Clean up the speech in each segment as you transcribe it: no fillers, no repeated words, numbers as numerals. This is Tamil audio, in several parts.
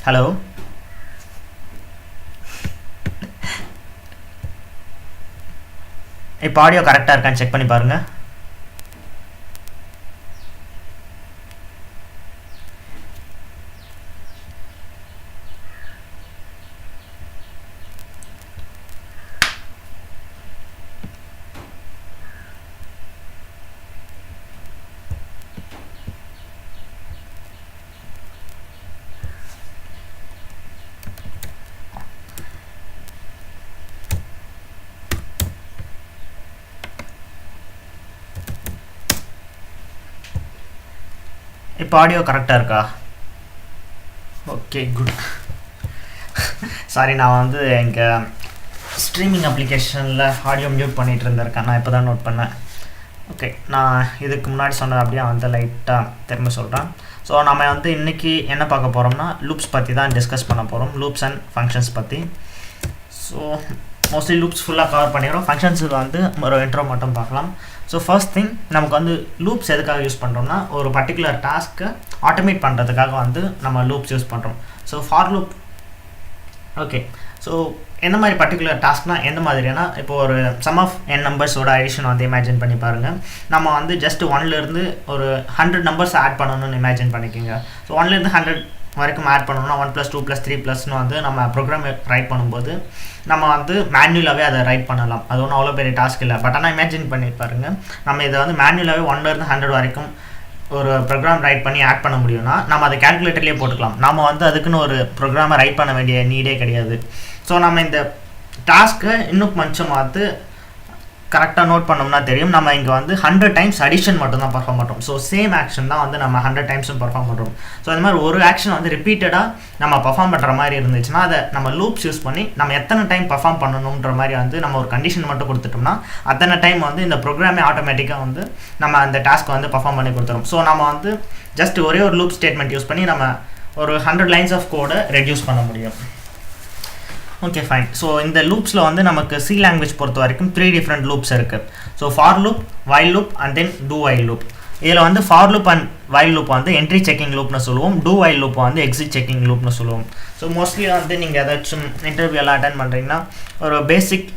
ஹலோ இப்போ ஆடியோ கரெக்டாக இருக்கான்னு செக் பண்ணி பாருங்கள். இப்போ ஆடியோ கரெக்டாக இருக்கா? Okay good. சாரி, நான் வந்து எங்கள் ஸ்ட்ரீமிங் அப்ளிகேஷனில் ஆடியோ மியூட் பண்ணிகிட்டு இருந்திருக்கேன். நான் இப்போ தான் நோட் பண்ணேன். ஓகே, நான் இதுக்கு முன்னாடி சொன்னது அப்படியே வந்து லைட்டாக திரும்ப சொல்கிறேன். ஸோ நம்ம வந்து இன்றைக்கி என்ன பார்க்க போகிறோம்னா லூப்ஸ் பற்றி தான் டிஸ்கஸ் பண்ண போகிறோம், லூப்ஸ் அண்ட் ஃபங்க்ஷன்ஸ் பற்றி. ஸோ மோஸ்ட்லி லூப்ஸ் ஃபுல்லாக கவர் பண்ணிடுறோம். ஃபங்க்ஷன்ஸுக்கு வந்து ஒரு இன்ட்ரோ மட்டும் பார்க்கலாம். ஸோ ஃபர்ஸ்ட் திங், நமக்கு வந்து லூப்ஸ் எதுக்காக யூஸ் பண்ணுறோம்னா ஒரு பர்டிகுலர் டாஸ்க்கை ஆட்டோமேட் பண்ணுறதுக்காக வந்து நம்ம லூப்ஸ் யூஸ் பண்ணுறோம். So for loop, okay. So எந்த மாதிரி பர்டிகுலர் டாஸ்க்னால் எந்த மாதிரினா, இப்போ ஒரு சம் ஆஃப் n நம்பர்ஸோட அடிஷன் வந்து இமேஜின் பண்ணி பாருங்கள். நம்ம வந்து ஜஸ்ட் 1லேருந்து ஒரு 100 நம்பர்ஸ் ஆட் பண்ணணும்னு இமேஜின் பண்ணிக்கோங்க. ஸோ 1லேருந்து 100 வரைக்கும் ஆட் பண்ணணும்னா 1 + 2 + 3 ப்ளஸ்னு வந்து நம்ம ப்ரோக்ராம் ரைட் பண்ணும்போது நம்ம வந்து மேனுவலாகவே அதை ரைட் பண்ணலாம். அது ஒன்றும் அவ்வளோ பெரிய டாஸ்க் இல்லை. பட் ஆனால் இமேஜின் பண்ணி பாருங்கள், நம்ம இதை வந்து மேனுவலாகவே 1லேருந்து 100 வரைக்கும் ஒரு ப்ரோக்ராம் ரைட் பண்ணி ஆட் பண்ண முடியும்னா நம்ம அதை கேல்குலேட்டர்லேயே போட்டுக்கலாம். நம்ம வந்து அதுக்குன்னு ஒரு ப்ரோக்ராமை ரைட் பண்ண வேண்டிய நீடே கிடையாது. ஸோ நம்ம இந்த டாஸ்க்கை இன்னும் கொஞ்சம் பார்த்து கரெக்டாக நோட் பண்ணோம்னா தெரியும், நம்ம இங்கே வந்து 100 டைம்ஸ் அடிஷன் மட்டும் தான் பர்ஃபார்ம் பண்ணுறோம். ஸோ சேம் ஆக்ஷன் தான் வந்து நம்ம 100 டைம்ஸும் பர்ஃபார்ம் பண்ணுறோம். ஸோ அந்த மாதிரி ஒரு ஆக்ஷன் வந்து ரிப்பீட்டடாக நம்ம பர்ஃபார்ம் பண்ணுற மாதிரி இருந்துச்சுன்னா அதை நம்ம லூப்ஸ் யூஸ் பண்ணி நம்ம எத்தனை டைம் பர்ஃபார்ம் பண்ணணுன்ற மாதிரி வந்து நம்ம ஒரு கண்டிஷன் மட்டும் கொடுத்துட்டோம்னா அத்தனை டைம் வந்து இந்த ப்ரோக்ராமே ஆட்டோமேட்டிக்காக வந்து நம்ம அந்த டாஸ்க்கை வந்து பர்ஃபார்ம் பண்ணி கொடுத்துரும். ஸோ நம்ம வந்து ஜஸ்ட் ஒரே ஒரு லூப் ஸ்டேட்மெண்ட் யூஸ் பண்ணி நம்ம ஒரு 100 லைன்ஸ் ஆஃப் கோடை ரெடியூஸ் பண்ண முடியும். Okay fine. ஸோ இந்த லூப்ஸில் வந்து நமக்கு சி லாங்குவேஜ் பொறுத்த வரைக்கும் 3 டிஃப்ரெண்ட் லூப்ஸ் இருக்குது. So for loop, while loop and then two while loop. இதில் வந்து for loop and while loop வந்து என்ட்ரி செக்கிங் லூப்னு சொல்லுவோம், டூ வைல் லூப் வந்து எக்ஸிட் செக்கிங் லூப்னு சொல்லுவோம். ஸோ மோஸ்ட்லி வந்து நீங்கள் ஏதாச்சும் இன்டர்வியூ எல்லாம் அட்டன் பண்ணுறீங்கன்னா ஒரு பேசிக்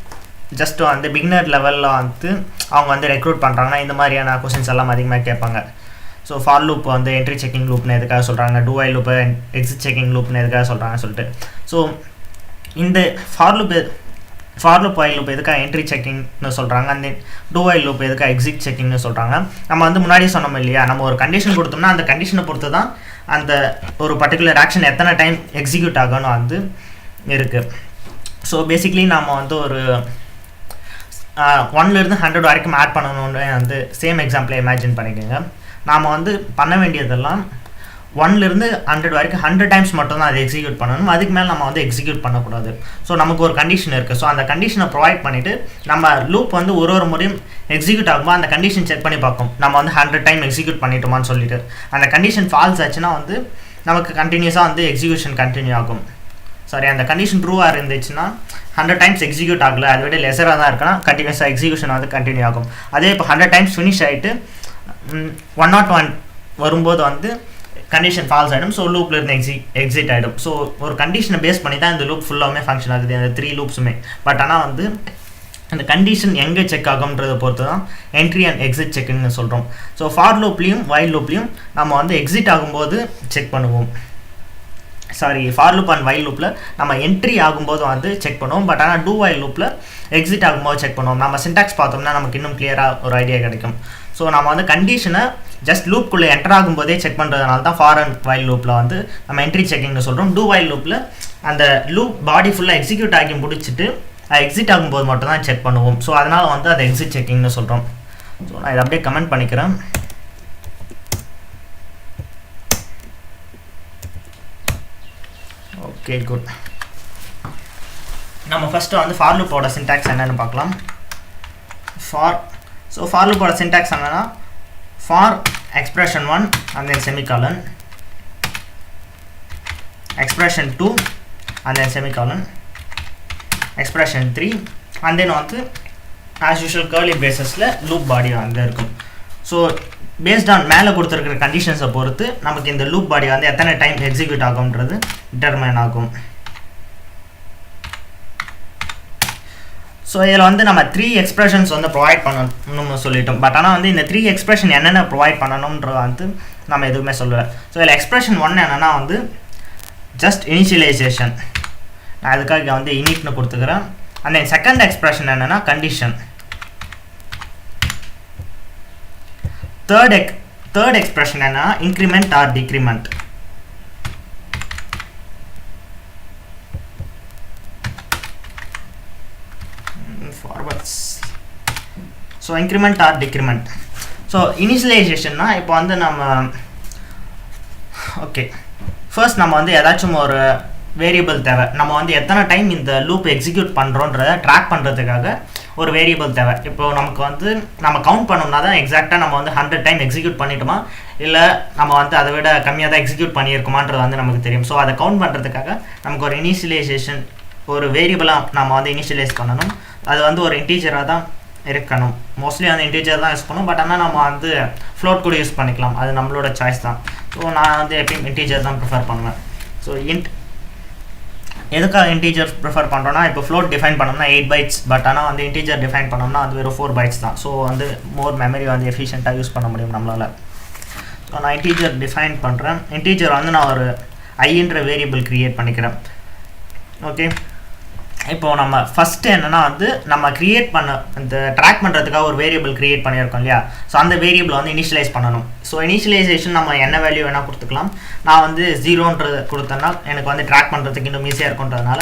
ஜஸ்ட் வந்து பிகினர் லெவலில் வந்து அவங்க வந்து ரெக்ரூட் பண்ணுறாங்கன்னா இந்த மாதிரியான கொஸ்டின்ஸ் எல்லாம் அதிகமாக கேட்பாங்க. ஸோ ஃபார் லூப் வந்து என்ட்ரி செக்கிங் லூப்னு எதுக்காக சொல்கிறாங்க, do while loop exit checking லூப்னு எதுக்காக சொல்கிறாங்கன்னு சொல்லிட்டு. ஸோ இந்த ஃபார் லூப் வைல் லூப் எதுக்காக என்ட்ரி செக்கிங்னு சொல்கிறாங்க, அந்த டூ வைல் லூப் எதுக்காக எக்ஸிட் செக்கிங்னு சொல்கிறாங்க. நம்ம வந்து முன்னாடியே சொன்னோம் இல்லையா, நம்ம ஒரு கண்டிஷன் கொடுத்தோம்னா அந்த கண்டிஷனை பொறுத்து தான் அந்த ஒரு பர்டிகுலர் ஆக்ஷன் எத்தனை டைம் எக்ஸிக்யூட் ஆகணும் வந்து இருக்குது. ஸோ பேசிக்லி நம்ம வந்து ஒரு 1லேருந்து 100 வரைக்கும் ஆட் பண்ணணுன்னு வந்து சேம் எக்ஸாம்பிளை இமேஜின் பண்ணிக்கோங்க. நாம் வந்து பண்ண வேண்டியதெல்லாம் 1லேருந்து 100 வரைக்கும் 100 டைம்ஸ் மட்டும் தான் அதை எக்ஸிக்யூட் பண்ணணும். அதுக்கு மேலே நம்ம வந்து எக்ஸிக்யூட் பண்ணக்கூடாது. ஸோ நமக்கு ஒரு கண்டிஷன் இருக்குது. ஸோ அந்த கண்டிஷனை ப்ரொவைட் பண்ணிவிட்டு நம்ம லூப் வந்து ஒரு முறையும் எக்ஸிக்யூட் ஆகும்போது அந்த கண்டிஷன் செக் பண்ணி பார்க்கும், நம்ம வந்து 100 டைம் எக்ஸிக்யூட் பண்ணிட்டோமான்னு சொல்லிட்டு. அந்த கண்டிஷன் ஃபால்ஸ் ஆச்சுன்னா வந்து நமக்கு கண்டினியூஸாக வந்து எக்ஸிக்யூஷன் கண்டினியூ ஆகும். சாரி, அந்த கண்டிஷன் ட்ரூவாக இருந்துச்சுன்னா 100 டைம்ஸ் எக்ஸிக்யூட் ஆகலை, அதை விட லெஸராக தான் இருக்குன்னா கண்டினியூஸாக எக்ஸிக்யூஷன் வந்து கண்டினியூ ஆகும். அதே இப்போ 100 டைம்ஸ் ஃபினிஷ் ஆகிட்டு 101 வரும்போது வந்து கண்டிஷன் ஃபால்ஸ் ஆகிடும். ஸோ லூப்லேருந்து எக்ஸிட் ஆகிடும். ஸோ ஒரு கண்டிஷனை பேஸ் பண்ணி தான் இந்த லூப் ஃபுல்லாகவுமே ஃபங்க்ஷன் ஆகுது, அந்த 3 லூப்ஸுமே. பட் ஆனால் வந்து அந்த கண்டிஷன் எங்கே செக் ஆகும்ன்றதை பொறுத்து தான் என்ட்ரி அண்ட் எக்ஸிட் செக்குன்னு சொல்கிறோம். ஸோ ஃபார் லூப்லேயும் வைல் லூப்லேயும் நம்ம வந்து எக்ஸிட் ஆகும்போது செக் பண்ணுவோம். Sorry, for loop and while லூப்பில் நம்ம என்ட்ரி ஆகும்போது வந்து செக் பண்ணுவோம். பட் ஆனால் டூ வைல் லூப்பில் எக்ஸிட் ஆகும்போது செக் பண்ணுவோம். நம்ம சின்டாக்ஸ் பார்த்தோம்னா நமக்கு இன்னும் கிளியராக ஒரு ஐடியா கிடைக்கும். ஸோ நம்ம வந்து கண்டிஷனை ஜஸ்ட் லூப்புக்குள்ளே என்டர் ஆகும்போதே செக் பண்ணுறதுனால தான் ஃபார் அண்ட் வைல் லூப்பில் வந்து நம்ம என்ட்ரி செக்கிங்னு சொல்கிறோம். டூ வைல் லூப்பில் அந்த லூப் பாடி ஃபுல்லாக எக்ஸிக்யூட் ஆகி முடிச்சுட்டு எக்ஸிட் ஆகும்போது மட்டும் தான் செக் பண்ணுவோம். ஸோ அதனால் வந்து அதை எக்ஸிட் செக்கிங்னு சொல்கிறோம். ஸோ நான் இதை அப்படியே கமெண்ட் பண்ணிக்கிறேன். Okay good. நம்ம ஃபஸ்ட்டு வந்து ஃபார் லூப்போட சின்டாக்ஸ் என்னென்னு பார்க்கலாம். ஃபார் லூப்போட சின்டாக்ஸ் என்னன்னா for expression 1 and then semicolon, expression 2 and then semicolon, expression 3 and then வந்து as usual curly bracesல loop body வந்து இருக்கும். ஸோ பேஸ்ட் ஆன் மேலே கொடுத்துருக்கிற கண்டிஷன்ஸை பொறுத்து நமக்கு இந்த லூப் பாடி வந்து எத்தனை டைம் எக்ஸிக்யூட் ஆகும்ன்றது டிட்டர்மைன் ஆகும். ஸோ இதில் வந்து நம்ம 3 எக்ஸ்பிரஷன்ஸ் வந்து ப்ரொவைட் பண்ணணும்னு சொல்லிட்டோம். பட் ஆனால் வந்து இந்த 3 எக்ஸ்பிரஷன் என்னென்ன ப்ரொவைட் பண்ணணும்ன்றது வந்து நம்ம எதுவுமே சொல்லலை. ஸோ இதில் எக்ஸ்பிரஷன் 1 என்னென்னா வந்து ஜஸ்ட் இனிஷியலைசேஷன். நான் அதுக்காக வந்து இனிட்னு கொடுத்துக்கிறேன். அண்ட் தென் செகண்ட் எக்ஸ்பிரஷன் என்னென்னா கண்டிஷன். தேர்ட் எக்ஸ்பிரஷன் என்ன increment or decrement. Forwards. So increment or decrement. So இனிஷியலைசேஷன்னா இப்போ வந்து நம்ம ஓகே ஃபர்ஸ்ட் நம்ம வந்து ஏதாச்சும் ஒரு வேரியபிள் தேவை. நம்ம வந்து எத்தனை டைம் இந்த லூப் எக்ஸிக்யூட் பண்ணுறோன்றதை ட்ராக் பண்ணுறதுக்காக ஒரு வேரியபிள் தேவை. இப்போ நமக்கு வந்து நம்ம கவுண்ட் பண்ணோம்னா தான் எக்ஸாக்டாக நம்ம வந்து 100 டைம் எக்ஸிக்யூட் பண்ணிட்டோமா இல்லை நம்ம வந்து அதை விட கம்மியாக தான் எக்ஸிக்யூட் பண்ணியிருக்குமான்றது வந்து நமக்கு தெரியும். ஸோ அதை கவுண்ட் பண்ணுறதுக்காக நமக்கு ஒரு இனிஷியலைசேஷன் ஒரு வேரியபிளாக நம்ம வந்து இனிஷியலைஸ் பண்ணணும். அது வந்து ஒரு இன்டீஜராக தான் இருக்கணும். மோஸ்ட்லி அந்த இன்டீஜர் தான் யூஸ் பண்ணும். பட் ஆனால் நம்ம வந்து ஃப்ளோட் கூட யூஸ் பண்ணிக்கலாம். அது நம்மளோட சாய்ஸ் தான். ஸோ நான் வந்து எப்பயும் இன்டீஜர் தான் ப்ரிஃபர் பண்ணுவேன். ஸோ எதுக்காக இன்டீஜர் ப்ரிஃபர் பண்ணுறோன்னா இப்போ ஃப்ளோட் டிஃபைன் பண்ணோம்னா 8 bytes. பட் ஆனால் வந்து இன்டீஜர் டிஃபைன் பண்ணோம்னா அது வெறும் 4 bytes தான். ஸோ வந்து மோர் மெமரி வந்து எஃபிஷியண்ட்டாக யூஸ் பண்ண முடியும் நம்மளால். ஸோ நான் இன்டீஜர் டிஃபைன் பண்ணுறேன். இன்டீஜர் வந்து நான் ஒரு ஐன்ற வேரியபிள் க்ரியேட் பண்ணிக்கிறேன். ஓகே இப்போது நம்ம ஃபஸ்ட்டு என்னென்னா வந்து நம்ம க்ரியேட் பண்ண இந்த ட்ராக் பண்ணுறதுக்காக ஒரு வேரியபிள் க்ரியேட் பண்ணியிருக்கோம் இல்லையா. ஸோ அந்த வேரியபிள் வந்து இனிஷியலைஸ் பண்ணணும். ஸோ இனிஷியலைசேஷன் நம்ம என்ன வேல்யூ வேணால் கொடுத்துக்கலாம். நான் வந்து 0ன்றது கொடுத்தேன்னா எனக்கு வந்து ட்ராக் பண்ணுறதுக்கு இன்னும் ஈஸியாக இருக்குன்றதுனால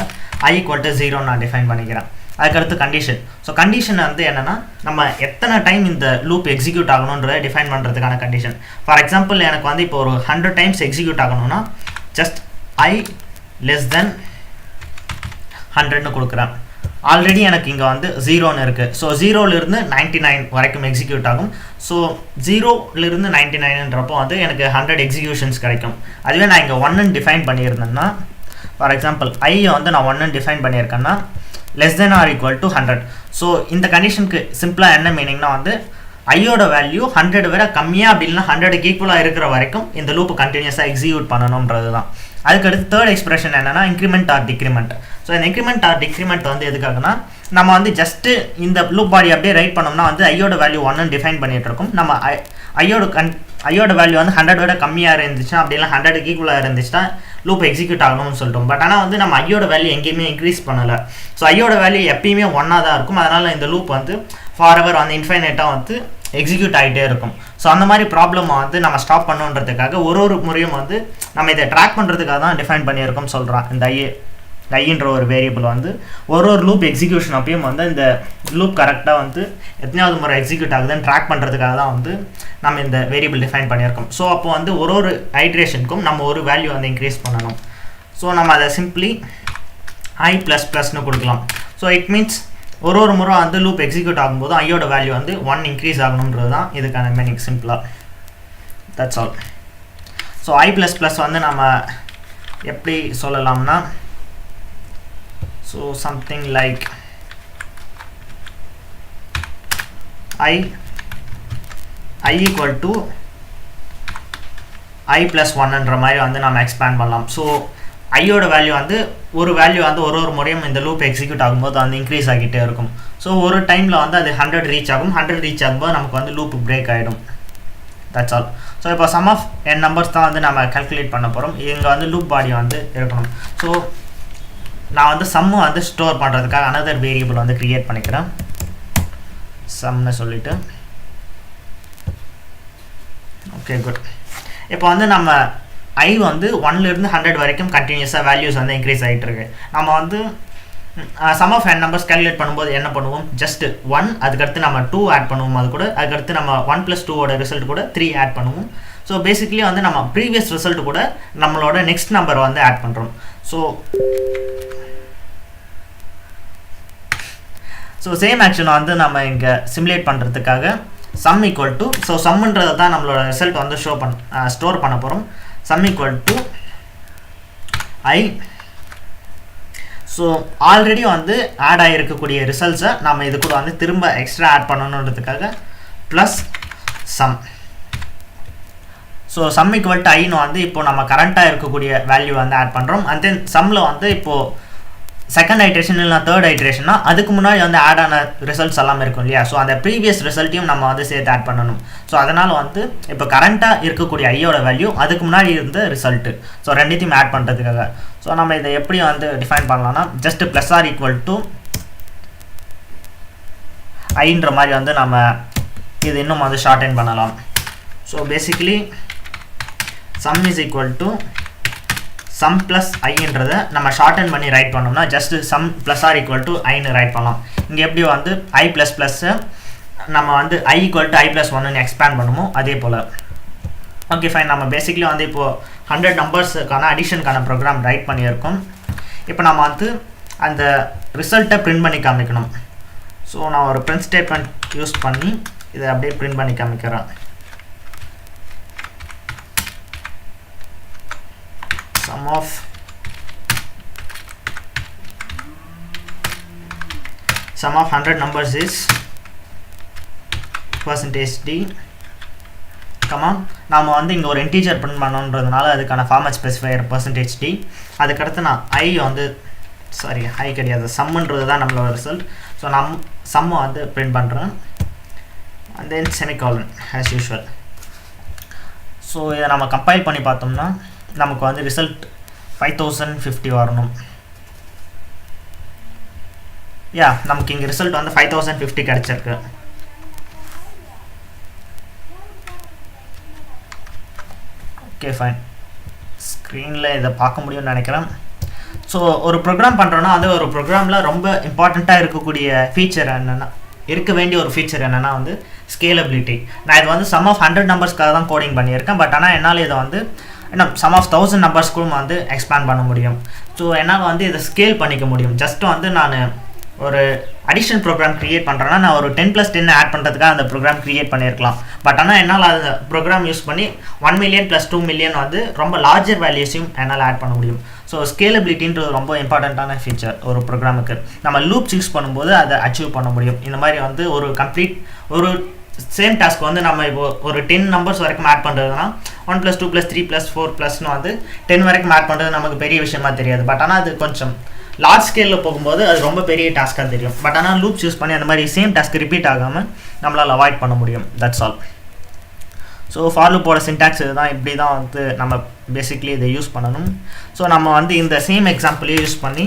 i = 0 நான் டிஃபைன் பண்ணிக்கிறேன். அதுக்கடுத்து கண்டிஷன். ஸோ கண்டிஷன் வந்து என்னென்னா நம்ம எத்தனை டைம் இந்த லூப் எக்ஸிக்யூட் ஆகணுன்றதை டிஃபைன் பண்ணுறதுக்கான கண்டிஷன். ஃபார் எக்ஸாம்பிள் எனக்கு வந்து இப்போ ஒரு 100 டைம்ஸ் எக்ஸிக்யூட் ஆகணும்னா ஜஸ்ட் i < 100ன்னு கொடுக்குறேன். ஆல்ரெடி எனக்கு இங்கே வந்து 0ன்னு இருக்குது. ஸோ 0லேருந்து 99 வரைக்கும் எக்ஸிக்யூட் ஆகும். ஸோ 0லேருந்து 99ன்றப்போ வந்து எனக்கு 100 எக்ஸிக்யூஷன்ஸ் கிடைக்கும். அதுவே நான் இங்கே 1ன்னு டிஃபைன் பண்ணியிருந்தேன்னா ஃபார் எக்ஸாம்பிள் i வந்து நான் 1ன்னு டிஃபைன் பண்ணியிருக்கேன்னா <= 100. ஸோ இந்த கண்டிஷனுக்கு சிம்பிளாக என்ன மீனிங்னா வந்து ஐயோட வேல்யூ 100 விட கம்மியாக அப்படி இல்லைனா 100க்கு ஈக்குவலாக இருக்கிற வரைக்கும் இந்த லூப்பு கண்டினியூஸாக எக்ஸிக்யூட் பண்ணணுன்றது தான். அதுக்கடுத்து தேர்ட் எக்ஸ்பிரஷன் என்னென்னா இன்க்ரிமெண்ட் ஆர் டிக்ரிமெண்ட். ஸோ இந்த இன்க்ரிமெண்ட் ஆர் டிக்ரிமெண்ட் வந்து எதுக்காகனா நம்ம வந்து ஜஸ்ட்டு இந்த லூப் பாடி அப்படியே ரைட் பண்ணோம்னா வந்து ஐயோட வேல்யூ 1ன்னு டிஃபைன் பண்ணிகிட்டு இருக்கோம். நம்ம ஐயோட வேல்யூ வந்து 100 விட கம்மியாக இருந்துச்சுன்னா அப்படி இல்லை 100க்கு ஈக்குவலாக இருந்துச்சுன்னா லூப் எக்ஸிக்யூட் ஆகணும்னு சொல்லிட்டோம். பட் ஆனால் வந்து நம்ம ஐயோட வேல்யூ எங்கேயுமே இன்க்ரீஸ் பண்ணலை. ஸோ ஐயோட வேல்யூ எப்பயுமே 1ஆக தான் இருக்கும். அதனால் இந்த லூப் வந்து ஃபாரெவர் வந்து இன்ஃபைனைட்டாக வந்து எக்ஸிக்யூட் ஆகிட்டே இருக்கும். ஸோ அந்த மாதிரி ப்ராப்ளமை வந்து நம்ம ஸ்டாப் பண்ணுன்றதுக்காக ஒரு முறையும் வந்து நம்ம இதை ட்ராக் பண்ணுறதுக்காக தான் டிஃபைன் பண்ணியிருக்கோம் சொல்கிறான். இந்த ஐன்ற ஒரு வேரியபிள் வந்து ஒரு லூப் எக்ஸிக்யூஷன் அப்பயும் வந்து இந்த லூப் கரெக்டாக வந்து எத்தனையாவது முறை எக்ஸிக்யூட் ஆகுதுன்னு ட்ராக் பண்ணுறதுக்காக தான் வந்து நம்ம இந்த வேரியபிள் டிஃபைன் பண்ணியிருக்கோம். ஸோ அப்போ வந்து ஒரு ஐட்ரேஷனுக்கும் நம்ம ஒரு வேல்யூ வந்து இன்க்ரீஸ் பண்ணணும். ஸோ நம்ம அதை சிம்பிளி i++ன்னு கொடுக்கலாம். ஸோ இட் மீன்ஸ் ஒரு முறை வந்து லூப் எக்ஸிக்யூட் ஆகும்போது ஐயோட வேல்யூ வந்து 1 இன்க்ரீஸ் ஆகணுன்றது தான் இதுக்கான மீனிங் சிம்பிளாக. That's all. ஸோ i++ வந்து நம்ம எப்படி சொல்லலாம்னா ஸோ சம்திங் லைக் i = i+1ன்ற மாதிரி வந்து நம்ம எக்ஸ்பேண்ட் பண்ணலாம். ஸோ ஐயோட வேல்யூ வந்து ஒரு வேல்யூ வந்து ஒரு முறையும் இந்த லூப் எக்ஸிக்யூட் ஆகும்போது வந்து இன்க்ரீஸ் ஆகிட்டே இருக்கும். ஸோ ஒரு டைமில் வந்து அது 100 ரீச் ஆகும். 100 ரீச் ஆகும்போது நமக்கு வந்து லூப் பிரேக் ஆகிடும். That's all. ஸோ இப்போ சம் ஆஃப் n நம்பர்ஸ் தான் வந்து நம்ம கால்குலேட் பண்ண போகிறோம். இங்கே வந்து லூப் பாடி வந்து இருக்கணும். ஸோ நான் வந்து சம்மு வந்து ஸ்டோர் பண்ணுறதுக்காக அனதர் வேரியபிள் வந்து க்ரியேட் பண்ணிக்கிறேன். சம்னு சொல்லிவிட்டு ஓகே குட். இப்போ வந்து நம்ம i வந்து 1லேருந்து 100 வரைக்கும் கண்டினியூஸாக வேல்யூஸ் வந்து இன்க்ரீஸ் ஆகிட்டு இருக்கு. நம்ம வந்து sum of n numbers calculate பண்ணும்போது என்ன பண்ணுவோம், ஜஸ்ட் 1 அதுக்கடுத்து நம்ம 2 ஆட் பண்ணுவோம். அது கூட அதுக்கடுத்து நம்ம 1+2 ரிசல்ட் கூட 3 ஆட் பண்ணுவோம். ஸோ பேசிக்லி வந்து நம்ம ப்ரீவியஸ் ரிசல்ட் கூட நம்மளோட நெக்ஸ்ட் நம்பர் வந்து ஆட் பண்ணுறோம். ஸோ சேம் ஆக்ஷனை வந்து நம்ம இங்கே சிமுலேட் பண்ணுறதுக்காக sum = ஸோ சம்ன்றதை தான் நம்மளோட ரிசல்ட் வந்து ஸ்டோர் பண்ண போகிறோம். sum = i. ஸோ ஆல்ரெடி வந்து ஆட் ஆகிருக்கக்கூடிய ரிசல்ட்ஸை நம்ம இது கூட வந்து திரும்ப எக்ஸ்ட்ரா ஆட் பண்ணணுன்றதுக்காக +sum. So sum equal to ஐன்னு வந்து இப்போ நம்ம கரண்ட்டாக இருக்கக்கூடிய வேல்யூ வந்து ஆட் பண்ணுறோம். அண்ட் தென் சம்மில் வந்து இப்போது செகண்ட் ஐட்ரேஷன் இல்லை தேர்ட் ஐட்ரேஷன்னா அதுக்கு முன்னாடி வந்து ஆட் ஆன ரிசல்ட்ஸ் எல்லாமே இருக்கும் இல்லையா. ஸோ அந்த ப்ரீவியஸ் ரிசல்ட்டையும் நம்ம வந்து சேர்த்து ஆட் பண்ணணும். ஸோ அதனால் வந்து இப்போ கரண்ட்டாக இருக்கக்கூடிய ஐயோட வேல்யூ அதுக்கு முன்னாடி இருந்த ரிசல்ட்டு, ஸோ ரெண்டுத்தையும் ஆட் பண்ணுறதுக்காக. ஸோ நம்ம இதை எப்படி வந்து டிஃபைன் பண்ணலாம்னா just plus R equal to ஐன்ற மாதிரி வந்து நம்ம இது இன்னும் வந்து ஷார்ட்டன் பண்ணலாம். So basically sum is equal to sum plus ஐன்றதை நம்ம ஷார்ட்டன் பண்ணி ரைட் பண்ணோம்னா just sum plus R equal to ஐன்னு ரைட் பண்ணலாம். இங்கே எப்படி வந்து ஐ ப்ளஸ் ப்ளஸ்ஸை நம்ம வந்து i equal to i plus ஒன்னு எக்ஸ்பேண்ட் பண்ணுமோ அதே போல். Okay fine. நம்ம பேசிக்கலி வந்து இப்போது 100 நம்பர்ஸுக்கான அடிஷனுக்கான ப்ரோக்ராம் ரைட் பண்ணியிருக்கோம். இப்போ நம்ம வந்து அந்த ரிசல்ட்டை பிரிண்ட் பண்ணி காமிக்கணும். ஸோ நான் ஒரு பிரிண்ட் ஸ்டேட்மெண்ட் யூஸ் பண்ணி இதை அப்படியே பிரிண்ட் பண்ணி காமிக்கிறேன். Sum of sum of 100 numbers is percentage d, நாம வந்து இங்கே ஒரு இன்டீஜர் பிரிண்ட் பண்ணணுன்றதுனால அதுக்கான ஃபார்மேட் ஸ்பெசிஃபையர் percentage d. அதுக்கடுத்து நான் ஐ வந்து ஐ கிடையாது சம்ன்றது தான் நம்மளோட ரிசல்ட். ஸோ சம்மை வந்து பிரிண்ட் பண்ணுறேன். And then semicolon as usual. So இதை நம்ம கம்பைல் பண்ணி பார்த்தோம்னா நமக்கு வந்து ரிசல்ட் 5050 வரணும். நமக்கு இங்கே ரிசல்ட் வந்து 5050 கிடச்சிருக்கு. Okay fine. ஸ்க்ரீனில் இதை பார்க்க முடியும்னு நினைக்கிறேன். ஸோ ஒரு ப்ரோக்ராம் பண்ணுறோன்னா அது ஒரு ப்ரோக்ராமில் ரொம்ப இம்பார்ட்டண்ட்டாக இருக்கக்கூடிய ஃபீச்சர் என்னென்னா இருக்க வேண்டிய ஒரு ஃபீச்சர் என்னென்னா வந்து ஸ்கேலபிலிட்டி. நான் இது வந்து சம் ஆஃப் 100 நம்பர்ஸ்க்காக தான் கோடிங் பண்ணியிருக்கேன். பட் ஆனால் என்னால் இதை வந்து சம் ஆஃப் 1000 நம்பர்ஸ்க்கும் வந்து எக்ஸ்பேண்ட் பண்ண முடியும். ஸோ என்னால் வந்து இதை ஸ்கேல் பண்ணிக்க முடியும். ஜஸ்ட் வந்து நான் ஒரு அடிஷன் ப்ரோக்ராம் க்ரியேட் பண்ணுறேன்னா நான் ஒரு 10+10 ஆட் பண்ணுறதுக்காக அந்த ப்ரோக்ராம் க்ரியேட் பண்ணியிருக்கலாம். பட் ஆனால் என்னால் அந்த ப்ரோக்ராம் யூஸ் பண்ணி 1 மில்லியன் + 2 மில்லியன் வந்து ரொம்ப லார்ஜர் வேல்யூஸையும் என்னால் ஆட் பண்ண முடியும். ஸோ ஸ்கேலபிலிட்டின்றது ரொம்ப இம்பார்ட்டண்ட்டான ஃபீச்சர் ஒரு ப்ரோக்ராமுக்கு. நம்ம லூப்ஸ் யூஸ் பண்ணும்போது அதை அச்சீவ் பண்ண முடியும். இந்த மாதிரி வந்து ஒரு சேம் டாஸ்க் வந்து நம்ம இப்போ ஒரு 10 நம்பர்ஸ் வரைக்கும் ஆட் பண்ணுறதுனா 1 + 2 + 3 + 4 வந்து 10 வரைக்கும் ஆட் பண்ணுறது நமக்கு பெரிய விஷயமா தெரியாது. பட் ஆனால் அது கொஞ்சம் லார்ஜ் ஸ்கேலில் போகும்போது அது ரொம்ப பெரிய டாஸ்க்காக தெரியும். பட் ஆனால் லூப்ஸ் யூஸ் பண்ணி அந்த மாதிரி சேம் டாஸ்க் ரிப்பீட் ஆகாமல் நம்மளால் அவாய்ட் பண்ண முடியும். That's all. ஸோ ஃபார் லூப்போட சின்டாக்ஸ் இதுதான். இப்படி தான் வந்து நம்ம பேசிக்லி இதை யூஸ் பண்ணணும். ஸோ நம்ம வந்து இந்த சேம் எக்ஸாம்பிளே யூஸ் பண்ணி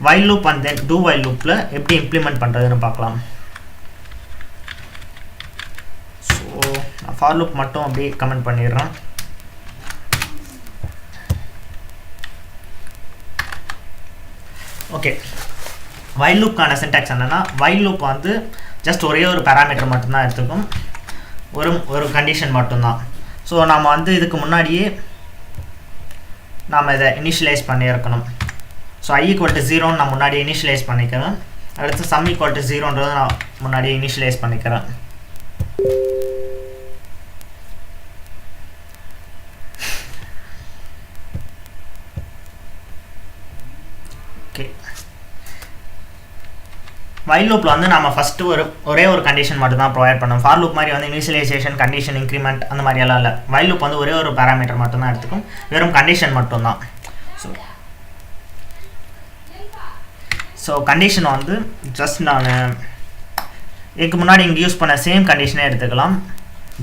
while loop and then two while லூப்பில் எப்படி இம்ப்ளிமெண்ட் பண்ணுறதுன்னு பார்க்கலாம். ஸோ நான் ஃபார் லூப் மட்டும் அப்படியே கமெண்ட் பண்ணிடுறேன். ஓகே, வைல் லூப்க்கான சின்டாக்ஸ் என்னென்னா வைல் லூப் வந்து ஜஸ்ட் ஒரே ஒரு பேராமீட்டர் மட்டும்தான் எடுத்துக்கும். ஒரு கண்டிஷன் மட்டும்தான். ஸோ நம்ம வந்து இதுக்கு முன்னாடியே நாம் இதை இனிஷியலைஸ் பண்ணியிருக்கணும். ஸோ i = 0 நான் முன்னாடியே இனிஷியலைஸ் பண்ணிக்கிறேன். அடுத்து sum = 0ன்றதை நான் முன்னாடியே இனிஷியலைஸ் பண்ணிக்கிறேன். ஓகே, வைல் லூப்பில் வந்து நம்ம ஃபஸ்ட்டு ஒரே ஒரு கண்டிஷன் மட்டும் தான் ப்ரொவைட் பண்ணோம். ஃபார் லூப் மாதிரி வந்து இனிஷியலைசேஷன், கண்டிஷன், இன்க்ரிமெண்ட் அந்த மாதிரியெல்லாம் இல்லை. வைல் லூப் வந்து ஒரே ஒரு பேராமீட்டர் மட்டும் தான் எடுத்துக்கும். வெறும் கண்டிஷன் மட்டும்தான். ஸோ கண்டிஷன் வந்து ஜஸ்ட் நான் இதுக்கு முன்னாடி இங்கே யூஸ் பண்ண சேம் கண்டிஷனே எடுத்துக்கலாம்.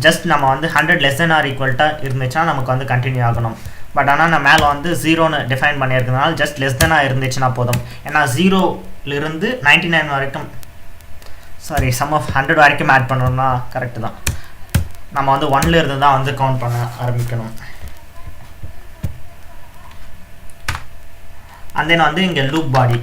ஜஸ்ட் நம்ம வந்து 100 <= இருந்துச்சுன்னா நமக்கு வந்து கண்டினியூ ஆகணும். பட் ஆனால் நான் மேலே வந்து 0ன்னு டிஃபைன் பண்ணியிருக்கிறதுனால ஜஸ்ட் <= இருந்துச்சுன்னா போதும். ஏன்னா 0லிருந்து 99 வரைக்கும் சம் ஆஃப் 100 வரைக்கும் ஆட் பண்ணணும்னா கரெக்டு தான். நம்ம வந்து 1ல இருந்து தான் வந்து கவுண்ட் பண்ண ஆரம்பிக்கணும். அண்ட் தென் வந்து இங்கே லூப் பாடி.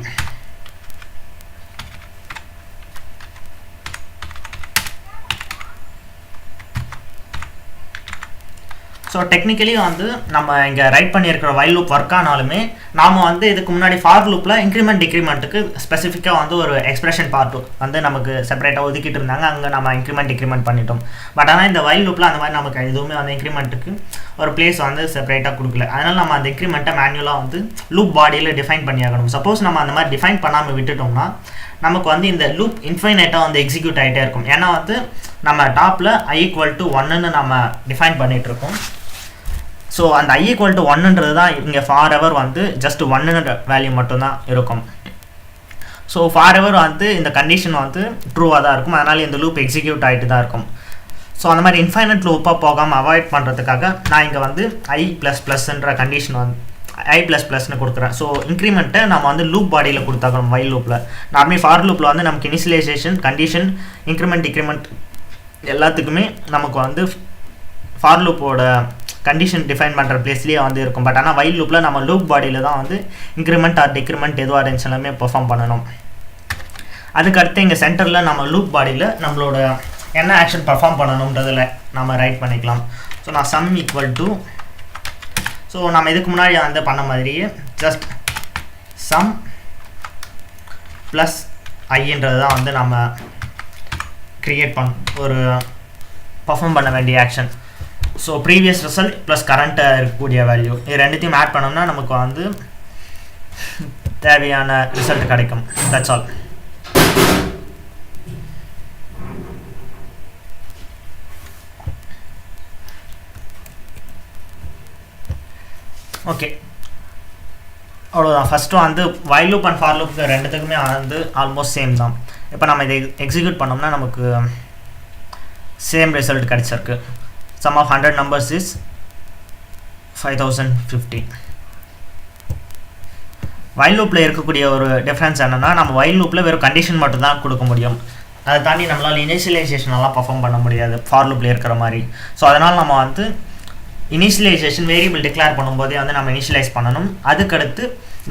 ஸோ டெக்னிக்கலி வந்து நம்ம இங்கே ரைட் பண்ணியிருக்கிற வைல் லூப் ஒர்க் ஆனாலுமே நாம் வந்து இதுக்கு முன்னாடி ஃபார் லூப்பில் இன்க்ரிமெண்ட் டிக்ரிமெண்ட்டுக்கு ஸ்பெசிஃபிக்காக வந்து ஒரு எக்ஸ்பிரஷன் பார்ட் வந்து நமக்கு செப்பரேட்டாக ஒதுக்கிட்டு இருந்தாங்க. அங்கே நம்ம இன்க்ரிமெண்ட் பண்ணிட்டோம். பட் ஆனால் இந்த வைல் லூப்பில் அந்த மாதிரி நமக்கு எதுவுமே வந்து இன்க்ரிமெண்ட்டுக்கு ஒரு பிளேஸ் வந்து செப்பரேட்டாக கொடுக்கல. அதனால் நம்ம அந்த இன்க்ரிமெண்ட்டை மேனுவலாக வந்து லூப் பாடியில் டிஃபைன் பண்ணியாகணும். சப்போஸ் நம்ம அந்த மாதிரி டிஃபைன் பண்ணாமல் விட்டுட்டோம்னா நமக்கு வந்து இந்த லூப் இன்ஃபைனைட்டாக வந்து எக்ஸிக்யூட் ஆகிட்டே இருக்கும். ஏன்னா வந்து நம்ம டாப்பில் i = 1ன்னு நம்ம டிஃபைன் பண்ணிகிட்ருக்கோம். ஸோ அந்த I ஈக்குவல் டு ஒன்னுன்றது தான் இங்கே ஃபார் எவர் வந்து ஜஸ்ட் ஒன்னுன்ற வேல்யூ மட்டும்தான் இருக்கும். ஸோ ஃபார் எவர் வந்து இந்த கண்டிஷன் வந்து ட்ரூவாக தான் இருக்கும், அதனால் இந்த லூப் எக்ஸிக்யூட் ஆகிட்டு தான் இருக்கும். ஸோ அந்த மாதிரி இன்ஃபைனட் லூப்பாக போகாமல் அவாய்ட் பண்ணுறதுக்காக நான் இங்கே வந்து I++ன்ற கண்டிஷன் வந்து I++ன்னு கொடுக்குறேன். ஸோ இன்க்ரிமெண்ட்டை நம்ம வந்து லூப் பாடியில் கொடுத்தாக்கணும். வைல் லூப்பில் நார்மலி ஃபார் லூப்பில் வந்து நமக்கு இனிஷியலைசேஷன், கண்டிஷன், இன்க்ரிமெண்ட், டிக்ரிமெண்ட் எல்லாத்துக்குமே நமக்கு வந்து ஃபார் லூப்போட கண்டிஷன் டிஃபைன் பண்ணுற பிளேஸ்லேயே வந்து இருக்கும். பட் ஆனால் வைல் லூப்பில் நம்ம லூப் பாடியில் தான் வந்து இன்க்ரிமெண்ட் ஆர் டிக்ரிமெண்ட் எதுவாக இருந்துச்சு எல்லாமே பெர்ஃபார்ம் பண்ணணும். அதுக்கடுத்து இங்கே சென்டரில் நம்ம லூப் பாடியில் நம்மளோட என்ன ஆக்ஷன் பர்ஃபார்ம் பண்ணணுன்றதில் நம்ம ரைட் பண்ணிக்கலாம். ஸோ நான் சம் ஈக்குவல் டு, ஸோ நம்ம இதுக்கு முன்னாடி வந்து பண்ண மாதிரியே ஜஸ்ட் சம் ப்ளஸ் ஐன்றது தான் வந்து நம்ம க்ரியேட் ஒரு பர்ஃபார்ம் பண்ண வேண்டிய action. So previous result plus கரண்ட்டாக இருக்கக்கூடிய வேல்யூ இது ரெண்டுத்தையும் ஆட் பண்ணோம்னா நமக்கு வந்து தேவையான ரிசல்ட் கிடைக்கும். That's all. ஓகே, அவ்வளோதான். ஃபஸ்ட்டு வந்து while loop and for loop ரெண்டுத்துக்குமே வந்து ஆல்மோஸ்ட் சேம் தான். இப்போ நம்ம இதை எக்ஸிக்யூட் பண்ணோம்னா நமக்கு சேம் ரிசல்ட் கிடச்சிருக்கு. Sum of 100 numbers is 5050. While லூப்பில் இருக்கக்கூடிய ஒரு டிஃப்ரென்ஸ் என்னென்னா, நம்ம வைல் லூப்பில் வெறும் கண்டிஷன் மட்டும் தான் கொடுக்க முடியும். அதை தாண்டி நம்மளால் இனிஷியலைசேஷனெல்லாம் பர்ஃபார்ம் பண்ண முடியாது ஃபார் லூப்பில் இருக்கிற மாதிரி. ஸோ அதனால் நம்ம வந்து இனிஷியலைசேஷன் வேரியபிள் டிக்ளேர் பண்ணும்போதே வந்து நம்ம இனிஷியலைஸ் பண்ணணும். அதுக்கடுத்து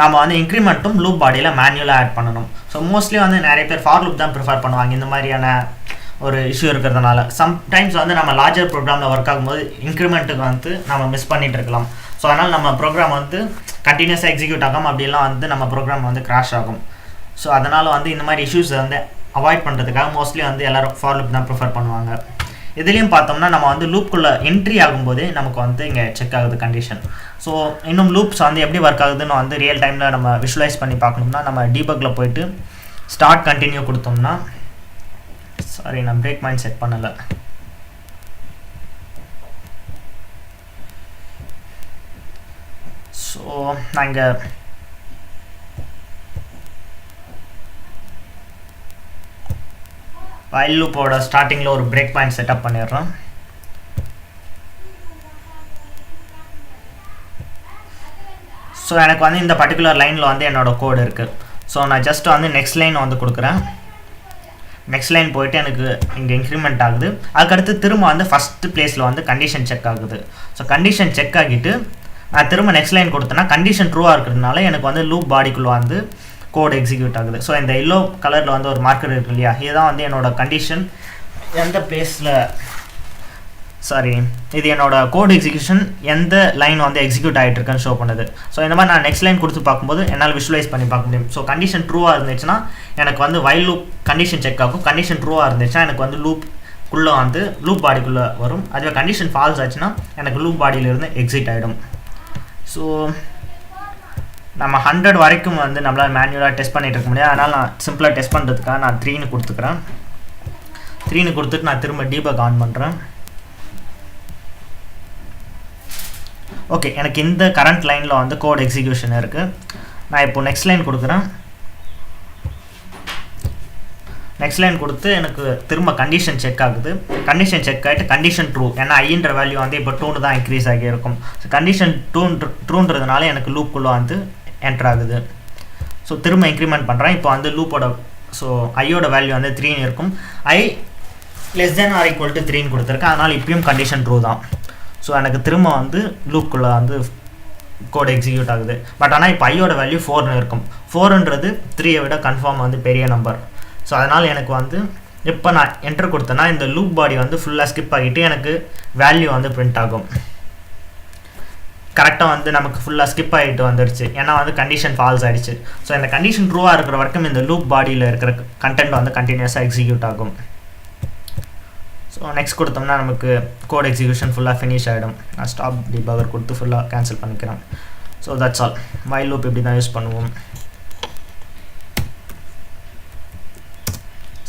நம்ம வந்து இன்க்ரிமெண்ட்டும் லூப் பாடியில் மேனுவலாக ஆட் பண்ணணும். ஸோ மோஸ்ட்லி வந்து நிறைய பேர் ஃபார் லூப் தான் ப்ரிஃபர் பண்ணுவாங்க இந்த மாதிரியான ஒரு இஷ்யூ இருக்கிறதுனால. சம்டைம்ஸ் வந்து நம்ம லார்ஜர் ப்ரோக்ராமில் ஒர்க் ஆகும்போது இன்க்ரிமெண்ட்டுக்கு வந்து நம்ம மிஸ் பண்ணிகிட்டு இருக்கலாம். ஸோ அதனால் நம்ம ப்ரோக்ராம் வந்து கண்டினியூஸாக எக்ஸிக்யூட் ஆகும், அப்படிலாம் வந்து நம்ம ப்ரோக்ராம் வந்து கிராஷ் ஆகும். ஸோ அதனால் வந்து இந்த மாதிரி இஷ்யூஸை வந்து அவாய்ட் பண்ணுறதுக்காக மோஸ்ட்லி வந்து எல்லோரும் ஃபார் லூப் தான் ப்ரிஃபர் பண்ணுவாங்க. இதுலேயும் பார்த்தோம்னா நம்ம வந்து லூப்புக்குள்ளே என்ட்ரி ஆகும்போதே நமக்கு வந்து இங்கே செக் ஆகுது கண்டிஷன். ஸோ இன்னும் லூப்ஸ் வந்து எப்படி ஒர்க் ஆகுதுன்னு வந்து ரியல் டைமில் நம்ம விஷுவலைஸ் பண்ணி பார்க்கணும்னா நம்ம டீபக்கில் போயிட்டு ஸ்டார்ட் கண்டினியூ கொடுத்தோம்னா, சாரி நான் பிரேக் பாயிண்ட் செட் பண்ணலை. ஸோ நான் இங்கே வைல் லூப்போட ஸ்டார்டிங்கில் ஒரு பிரேக் பாயிண்ட் செட்டப் பண்ணிடுறோம். ஸோ எனக்கு வந்து இந்த பர்டிகுலர் லைனில் வந்து என்னோடய கோடு இருக்குது. ஸோ நான் ஜஸ்ட் வந்து நெக்ஸ்ட் லைன் வந்து கொடுக்குறேன். நெக்ஸ்ட் லைன் போய்ட்டு எனக்கு இங்கே இன்க்ரிமெண்ட் ஆகுது. அதுக்கடுத்து திரும்ப வந்து ஃபஸ்ட்டு ப்ளேஸில் வந்து கண்டிஷன் செக் ஆகுது. ஸோ கண்டிஷன் செக் ஆகிட்டு நான் திரும்ப நெக்ஸ்ட் லைன் கொடுத்தேன்னா கண்டிஷன் ட்ரூவாக இருக்கிறதுனால எனக்கு வந்து லூப் பாடிக்குள்ளே வந்து கோடு எக்ஸிக்யூட் ஆகுது. ஸோ இந்த எல்லோ கலரில் வந்து ஒரு மார்க்கர் இருக்குது இல்லையா, இதுதான் வந்து என்னோடய கண்டிஷன் எந்த பிளேஸில், சாரி இது என்னோடய கோடு எக்ஸிக்யூஷன் எந்த லைன் வந்து எக்ஸிக்யூட் ஆகிட்டு இருக்குன்னு ஷோ பண்ணுது. ஸோ இந்த மாதிரி நான் நெக்ஸ்ட் லைன் கொடுத்து பார்க்கும்போது என்னால் விஷுவலைஸ் பண்ணி பார்க்க முடியும். ஸோ கண்டிஷன் ட்ரூவாக இருந்துச்சுன்னா எனக்கு வந்து வைல் லூப் கண்டிஷன் செக் ஆகும். கண்டிஷன் ட்ரூவாக இருந்துச்சுன்னா எனக்கு வந்து லூப்புக்குள்ளே வந்து லூப் பாடிக்குள்ளே வரும். அதுவே கண்டிஷன் ஃபால்ஸ் ஆச்சுன்னா எனக்கு லூப் பாடியிலேருந்து எக்ஸிட் ஆகிடும். ஸோ நம்ம 100 வரைக்கும் வந்து நம்மளால் மேனுவலாக டெஸ்ட் பண்ணிகிட்டு இருக்க முடியாது. அதனால் நான் சிம்பிளாக டெஸ்ட் பண்ணுறதுக்காக நான் 3ன்னு கொடுத்துக்கிறேன். 3ன்னு கொடுத்துட்டு நான் திரும்ப டீபக் ஆன் பண்ணுறேன். ஓகே, எனக்கு இந்த கரண்ட் லைனில் வந்து கோட் எக்ஸிக்யூஷன் இருக்குது. நான் இப்போது நெக்ஸ்ட் லைன் கொடுக்குறேன். நெக்ஸ்ட் லைன் கொடுத்து எனக்கு திரும்ப கண்டிஷன் செக் ஆகுது. கண்டிஷன் செக் ஆகிட்டு கண்டிஷன் ட்ரூ, ஏன்னா ஐன்ற வேல்யூ வந்து இப்போ 2 தான் இன்க்ரீஸ் ஆகி இருக்கும். ஸோ கண்டிஷன் ட்ரூன்றதுனால எனக்கு லூப்புக்குள்ளே வந்து என்ட்ரு ஆகுது. ஸோ திரும்ப இன்க்ரிமெண்ட் பண்ணுறேன். இப்போ வந்து லூப்போட ஸோ ஐயோட வேல்யூ வந்து 3ன்னு இருக்கும். I less than or equal to 3ன்னு கொடுத்துருக்கேன். அதனால் இப்பயும் கண்டிஷன் ட்ரூ தான். ஸோ எனக்கு திரும்ப வந்து லூப்புக்குள்ளே வந்து கோடு எக்ஸிக்யூட் ஆகுது. பட் ஆனால் இப்போ ஐயோட வேல்யூ 4ன்னு இருக்கும். 4ன்றது 3ஐ விட கன்ஃபார்ம் வந்து பெரிய நம்பர். ஸோ அதனால் எனக்கு வந்து இப்போ நான் என்ட்ரு கொடுத்தேன்னா இந்த லூப் பாடி வந்து ஃபுல்லாக ஸ்கிப் ஆகிட்டு எனக்கு வேல்யூ வந்து பிரிண்ட் ஆகும். கரெக்டாக வந்து நமக்கு ஃபுல்லாக ஸ்கிப் ஆகிட்டு வந்துடுச்சு, ஏன்னா வந்து கண்டிஷன் ஃபால்ஸ் ஆகிடுச்சு. ஸோ இந்த கண்டிஷன் ட்ரூவாக இருக்கிற வரைக்கும் இந்த லூப் பாடியில் இருக்கிற கண்டென்ட் வந்து கண்டினியூஸாக எக்ஸிக்யூட் ஆகும். ஸோ நெக்ஸ்ட் கொடுத்தோம்னா நமக்கு கோட் எக்ஸிக்யூஷன் ஃபுல்லாக ஃபினிஷ் ஆகிடும். நான் ஸ்டாப் டீபக்கர் கொடுத்து ஃபுல்லாக கேன்சல் பண்ணிக்கிறேன். So that's all. While loop இப்படி தான் யூஸ் பண்ணுவோம்.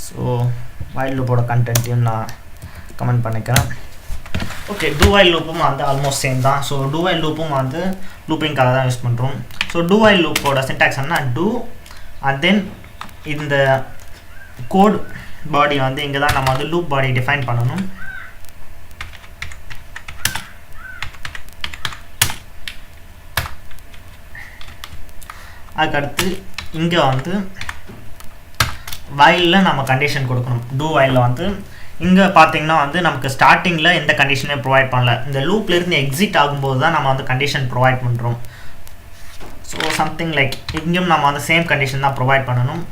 ஸோ வைல் லூப்போட கண்டென்ட்டையும் நான் கமெண்ட் பண்ணிக்கிறேன். ஓகே, டூ வைல் லூப்பும் வந்து ஆல்மோஸ்ட் சேம் தான். ஸோ டூ வைல் லூப்பும் வந்து லூப்பிங்காக தான் யூஸ் பண்ணுறோம். ஸோ டூ வைல் லூப்போட சின்டாக்ஸ் என்ன, டூ அண்ட் தென் இந்த கோட் பாடி வந்து இங்கே தான் நம்ம வந்து லூப் பாடி டிஃபைன் பண்ணணும். அதுக்கடுத்து இங்கே வந்து வைலில் நம்ம கண்டிஷன் கொடுக்கணும். டூ வைலில் வந்து இங்கே பார்த்தீங்கன்னா வந்து நமக்கு ஸ்டார்டிங்கில் எந்த கண்டிஷனே ப்ரொவைட் பண்ணல. இந்த லூப்லேருந்து எக்ஸிட் ஆகும்போது தான் நம்ம வந்து கண்டிஷன் ப்ரொவைட் பண்ணுறோம். ஸோ சம்திங் லைக் இங்கேயும் நம்ம வந்து சேம் கண்டிஷன் தான் ப்ரொவைட் பண்ணணும்.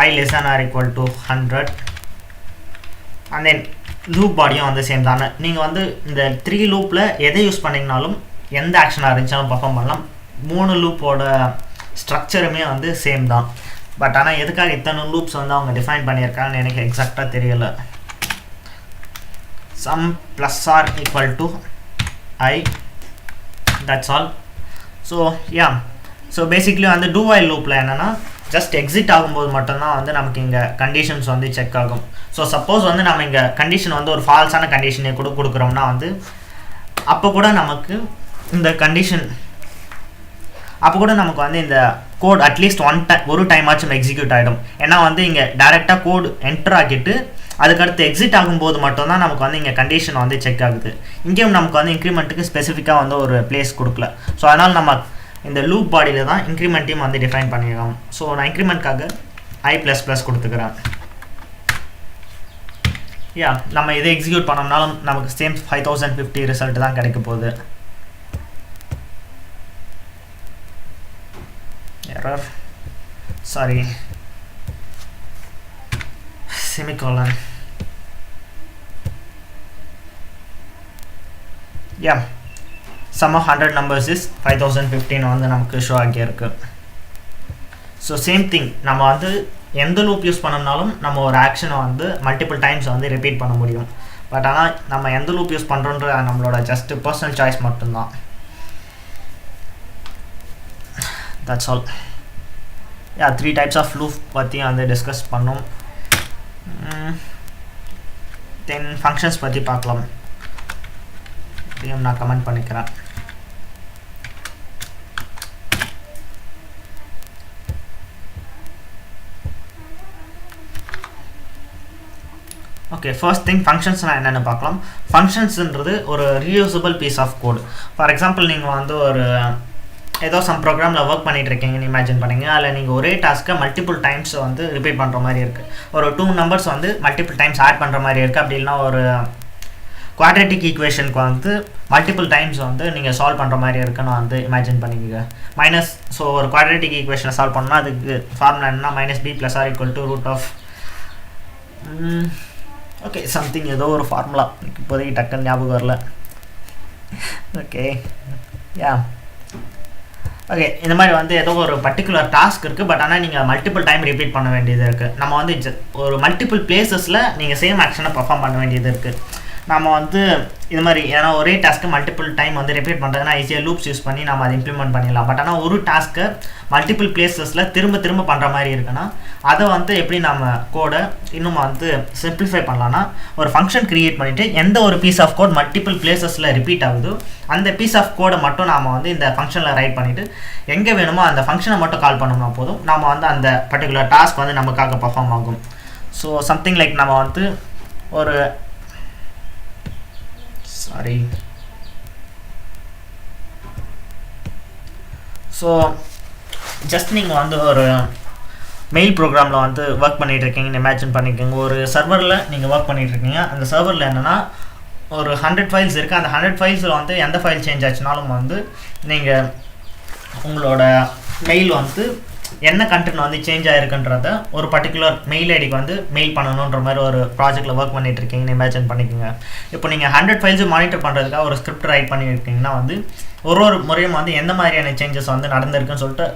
I less than or equal to 100 and then loop பாடியும் வந்து சேம் தானே. நீங்கள் வந்து இந்த 3 லூப்பில் எதை யூஸ் பண்ணிங்கனாலும் எந்த ஆக்ஷனாக இருந்துச்சாலும் பர்ஃபார்ம் பண்ணலாம். 3 லூப்போட ஸ்ட்ரக்சருமே வந்து சேம் தான். பட் ஆனால் எதுக்காக இத்தனை லூப்ஸ் வந்து அவங்க டிஃபைன் பண்ணியிருக்காங்கன்னு எனக்கு எக்ஸாக்டாக தெரியலை. Sum plus R equal to I, that's all. So yeah, so basically வந்து டூ வைல் லூப்பில் என்னென்னா ஜஸ்ட் எக்ஸிட் ஆகும்போது மட்டும்தான் வந்து நமக்கு இங்கே கண்டிஷன்ஸ் வந்து செக் ஆகும். ஸோ சப்போஸ் வந்து நம்ம இங்கே கண்டிஷன் வந்து ஒரு ஃபால்ஸான கண்டிஷனை கூட கொடுக்குறோம்னா வந்து அப்போ கூட நமக்கு இந்த கண்டிஷன் அப்போ கூட நமக்கு வந்து இந்த கோட் அட்லீஸ்ட் ஒரு டைம் ஆச்சும் எக்ஸிக்யூட் ஆகிடும். ஏன்னா வந்து இங்கே டைரெக்டாக கோட் என்டர் ஆக்கிட்டு அதுக்கடுத்து எக்ஸிட் ஆகும்போது மட்டும்தான் நமக்கு வந்து இங்கே கண்டிஷன் வந்து செக் ஆகுது. இங்கேயும் நமக்கு வந்து இன்க்ரிமெண்ட்டுக்கு ஸ்பெசிஃபிக்காக வந்து ஒரு பிளேஸ் கொடுக்கல. ஸோ அதனால் நம்ம இந்த லூப் பாடியில் தான் இன்க்ரிமெண்ட்டையும் வந்து டிஃபைன் பண்ணிக்கலாம். ஸோ நான் இன்க்ரிமெண்ட்காக I++ கொடுத்துக்கிறேன். யா, நம்ம இதை எக்ஸிக்யூட் பண்ணோம்னாலும் நமக்கு சேம் 5050 ரிசல்ட் தான் கிடைக்க போகுது. Error, sorry, semicolon. Yeah, sum of 100 numbers is 5015 வந்து நமக்கு ஷோ ஆகியிருக்கு. ஸோ சேம் திங், நம்ம வந்து எந்த லூப் யூஸ் பண்ணோம்னாலும் நம்ம ஒரு ஆக்ஷனை வந்து மல்டிபிள் டைம்ஸ் வந்து ரிப்பீட் பண்ண முடியும். பட் ஆனால் நம்ம எந்த லூப் யூஸ் பண்ணுறோன்ற நம்மளோட ஜஸ்ட் பர்சனல் சாய்ஸ் மட்டும்தான். That's all. Yeah, 3 types of loop பற்றி வந்து டிஸ்கஸ் பண்ணோம். தென் ஃபங்க்ஷன்ஸ் பற்றி பார்க்கலாம். இதையும் நான் கமெண்ட் பண்ணிக்கிறேன். ஓகே, ஃபர்ஸ்ட் திங் ஃபங்க்ஷன்ஸ்னால் என்னென்னு பார்க்கலாம். ஃபங்க்ஷன்ஸுன்றது ஒரு reusable piece of code. For example நீங்கள் வந்து ஒரு ஏதோ சம் ப்ரோக்ராமில் ஒர்க் பண்ணிகிட்டு இருக்கீங்கன்னு இமேஜின் பண்ணிங்க. அதில் நீங்கள் ஒரே டாஸ்க்கை மல்டிபிள் டைம்ஸ் வந்து ரிப்பீட் பண்ணுற மாதிரி இருக்குது. ஒரு 2 நம்பர்ஸ் வந்து மல்டிபிள் டைம்ஸ் ஆட் பண்ணுற மாதிரி இருக்குது. அப்படி இல்லைனா ஒரு குவாட்ரேட்டிக் ஈக்குவேஷனுக்கு வந்து மல்டிபிள் டைம்ஸ் வந்து நீங்கள் சால்வ் பண்ணுற மாதிரி இருக்குன்னு வந்து இமேஜின் பண்ணிக்கோங்க. மைனஸ், ஸோ ஒரு குவாட்ரேட்டிக் ஈக்குவேஷனை சால்வ் பண்ணால் அதுக்கு ஃபார்முலா என்னன்னா -b + r = ஓகே சம்திங் ஏதோ ஒரு ஃபார்முலா இப்போதைக்கு டக்குன்னு ஞாபகம் வரல. ஓகே, யா, ஓகே, இந்த மாதிரி வந்து ஏதோ ஒரு பர்டிகுலர் டாஸ்க் இருக்குது. பட் ஆனால் நீங்கள் மல்டிபிள் டைம் ரிப்பீட் பண்ண வேண்டியது இருக்குது. நம்ம வந்து ஒரு மல்டிபிள் பிளேசஸில் நீங்கள் சேம் ஆக்ஷனை பர்ஃபார்ம் பண்ண வேண்டியது இருக்குது. நம்ம வந்து இது மாதிரி ஏன்னா ஒரே டாஸ்க்கு மல்டிபிள் டைம் வந்து ரிப்பீட் பண்ணுறதுனா ஈஸியாக லூப்ஸ் யூஸ் பண்ணி நம்ம அதை இம்ப்ளிமெண்ட் பண்ணிடலாம். பட் ஆனால் ஒரு டாஸ்க்கை மல்டிபிள் பிளேசஸில் திரும்ப பண்ணுற மாதிரி இருக்குன்னா அதை வந்து எப்படி நம்ம கோடை இன்னும் வந்து சிம்பிளிஃபை பண்ணலான்னா ஒரு ஃபங்க்ஷன் க்ரியேட் பண்ணிவிட்டு எந்த ஒரு பீஸ் ஆஃப் கோட் மல்டிபிள் பிளேசஸில் ரிப்பீட் ஆகுதோ அந்த பீஸ் ஆஃப் கோடை மட்டும் நாம் வந்து இந்த ஃபங்க்ஷனில் ரைட் பண்ணிவிட்டு எங்கே வேணுமோ அந்த ஃபங்க்ஷனை மட்டும் கால் பண்ணோம்னா போதும், நம்ம வந்து அந்த பர்டிகுலர் டாஸ்க் வந்து நமக்காக பர்ஃபார்ம் ஆகும். ஸோ சம்திங் லைக் நம்ம வந்து ஒரு ஸோ ஜஸ்ட் நீங்கள் வந்து ஒரு மெயில் ப்ரோக்ராமில் வந்து ஒர்க் பண்ணிகிட்ருக்கீங்கன்னு இமேஜின் பண்ணிக்கோங்க. ஒரு சர்வரில் நீங்கள் ஒர்க் பண்ணிகிட்ருக்கீங்க. அந்த சர்வரில் என்னென்னா ஒரு 100 ஃபைல்ஸ் இருக்குது. அந்த 100 ஃபைல்ஸில் வந்து எந்த ஃபைல் சேஞ்ச் ஆச்சுனாலும் வந்து நீங்கள் உங்களோட மெயில் வந்து என்ன கண்டென்ட் வந்து சேஞ்ச் ஆகிருக்குன்றத ஒரு பர்டிகுலர் மெயில் ஐடிக்கு வந்து மெயில் பண்ணணுன்ற மாதிரி ஒரு ப்ராஜெக்ட்டில் ஒர்க் பண்ணிகிட்டு இருக்கீங்கன்னு இமேஜின் பண்ணிக்கோங்க. இப்போ நீங்கள் 100 ஃபைல்ஸு மானிட்டர் பண்ணுறதுக்காக ஒரு ஸ்கிரிப்ட் ரைட் பண்ணியிருக்கீங்கன்னா வந்து ஒரு முறையும் வந்து எந்த மாதிரியான சேஞ்சஸ் வந்து நடந்திருக்குன்னு சொல்லிட்டு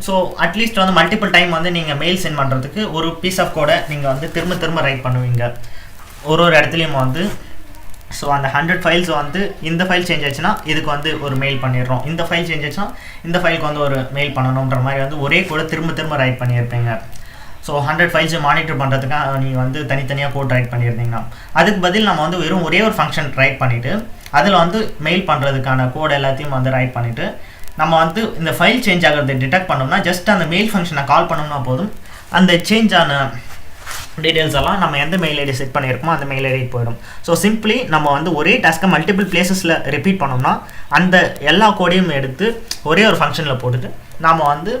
ஸோ அட்லீஸ்ட் வந்து மல்டிபிள் டைம் வந்து நீங்கள் மெயில் சென்ட் பண்ணுறதுக்கு ஒரு பீஸ் ஆஃப் கோடை நீங்கள் வந்து திரும்ப ரைட் பண்ணுவீங்க ஒரு இடத்துலையும் வந்து. ஸோ அந்த 100 ஃபைல்ஸ் வந்து இந்த ஃபைல் சேஞ்ச் ஆச்சுன்னா இதுக்கு வந்து ஒரு மெயில் பண்ணிடுறோம், இந்த ஃபைல் சேஞ்ச் ஆச்சுன்னா இந்த ஃபைலுக்கு வந்து ஒரு மெயில் பண்ணணுன்ற மாதிரி வந்து ஒரே கூட திரும்ப ரைட் பண்ணியிருப்பீங்க. ஸோ 100 ஃபைல்ஸை மானிட்டர் பண்ணுறதுக்காக நீங்கள் வந்து தனித்தனியாக கோட் ரைட் பண்ணியிருந்தீங்கன்னா, அதுக்கு பதில் நம்ம வந்து வெறும் ஒரே ஒரு ஃபங்க்ஷன் ரைட் பண்ணிவிட்டு அதில் வந்து மெயில் பண்ணுறதுக்கான கோட் எல்லாத்தையும் வந்து ரைட் பண்ணிவிட்டு நம்ம வந்து இந்த ஃபைல் சேஞ்ச் ஆகிறத டிடெக்ட் பண்ணோம்னா ஜஸ்ட் அந்த மெயில் ஃபங்க்ஷனை கால் பண்ணோம்னா போதும், அந்த சேஞ்ச் ஆன டீட்டெயில்ஸ் எல்லாம் நம்ம எந்த மெயில் ஐடி செட் பண்ணியிருக்கோமோ அந்த மெயில் ஐடிக்கு போயிடும். ஸோ சிம்பிளி நம்ம வந்து ஒரே டாஸ்க்கை மல்டிபிள் பிளேசஸில் ரிப்பீட் பண்ணோம்னா அந்த எல்லா கோடையும் எடுத்து ஒரே ஒரு ஃபங்க்ஷனில் போட்டுட்டு நம்ம வந்து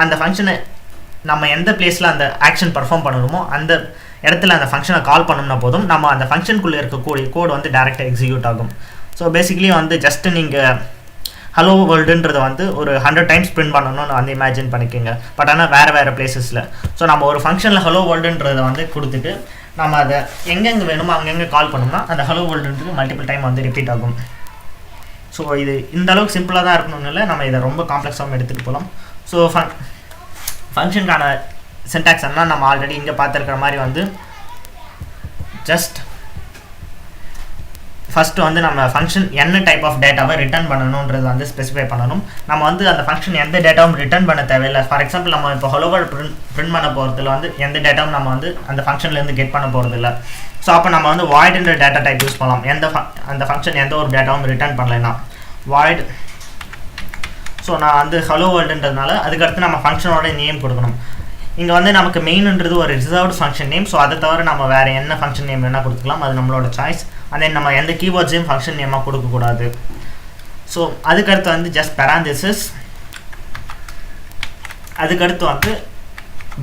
அந்த ஃபங்க்ஷனை நம்ம எந்த பிளேஸில் அந்த ஆக்ஷன் பர்ஃபார்ம் பண்ணணுமோ அந்த இடத்துல அந்த ஃபங்க்ஷனை கால் பண்ணோம்னா போதும், நம்ம அந்த ஃபங்க்ஷனுக்குள்ளே இருக்கக்கூடிய கோடு வந்து டேரெக்டாக எக்ஸிக்யூட் ஆகும். ஸோ பேசிக்கலி வந்து ஜஸ்ட்டு நீங்கள் ஹலோ வேர்ல்டுன்றதை வந்து ஒரு 100 டைம்ஸ் பிரிண்ட் பண்ணணும்னு வந்து இமேஜின் பண்ணிக்கோங்க. பட் ஆனால் வேறு பிளேசஸில். ஸோ நம்ம ஒரு ஃபங்க்ஷனில் ஹலோ வேர்ல்டுன்றதை வந்து கொடுத்துட்டு நம்ம அதை எங்கெங்கே வேணுமோ அங்கங்கே கால் பண்ணோம்னா அந்த ஹலோ வேர்ல்டுன்றது மல்டிபிள் டைம் வந்து ரிப்பீட் ஆகும். ஸோ இது இந்த அளவுக்கு சிம்பிளாக தான் இருக்கணும்னு இல்லை, நம்ம இதை ரொம்ப காம்ப்ளெக்ஸாகவும் எடுத்துகிட்டு போகலாம். ஸோ ஃபங்க்ஷனுக்கான சின்டாக்ஸ் என்ன நம்ம ஆல்ரெடி இங்கே பார்த்துருக்கிற மாதிரி வந்து ஜஸ்ட் ஃபஸ்ட்டு வந்து நம்ம ஃபங்க்ஷன் என்ன டைப் ஆஃப் டேட்டாவை ரிட்டர்ன் பண்ணணுன்றது வந்து ஸ்பெசிஃபை பண்ணணும். நம்ம வந்து அந்த ஃபங்க்ஷன் எந்த டேட்டாவும் ரிட்டர்ன் பண்ண தேவையில்லை. ஃபார் எக்ஸாம்பிள் நம்ம இப்போ ஹலோ வேர்ல்ட் பிரிண்ட் பண்ண போகிறதுல வந்து எந்த டேட்டாவும் நம்ம வந்து அந்த ஃபங்க்ஷன்லேருந்து கெட் பண்ண போகிறதில்ல. ஸோ அப்போ நம்ம வந்து வாய்டுன்ற டேட்டா டைப் யூஸ் பண்ணலாம். அந்த ஃபங்க்ஷன் எந்த ஒரு டேட்டாவும் ரிட்டர்ன் பண்ணலைன்னா வாய்டு. ஸோ நான் வந்து ஹலோ வேர்ல்டுன்றதுனால அதுக்கடுத்து நம்ம ஃபங்க்ஷனோட நேம் கொடுக்கணும். இங்கே வந்து நமக்கு மெயின்ன்றது ஒரு ரிசர்வ்டு ஃபங்க்ஷன் நேம். ஸோ அதை தவிர நம்ம வேறு என்ன ஃபங்க்ஷன் நேம் வேணால் கொடுத்துக்கலாம், அது நம்மளோட சாய்ஸ். அண்ட் தென் நம்ம எந்த கீவேர்ட்ஸையும் ஃபங்க்ஷன் நேமாக கொடுக்கக்கூடாது. ஸோ அதுக்கடுத்து வந்து ஜஸ்ட் பேராந்திசிஸ், அதுக்கடுத்து வந்து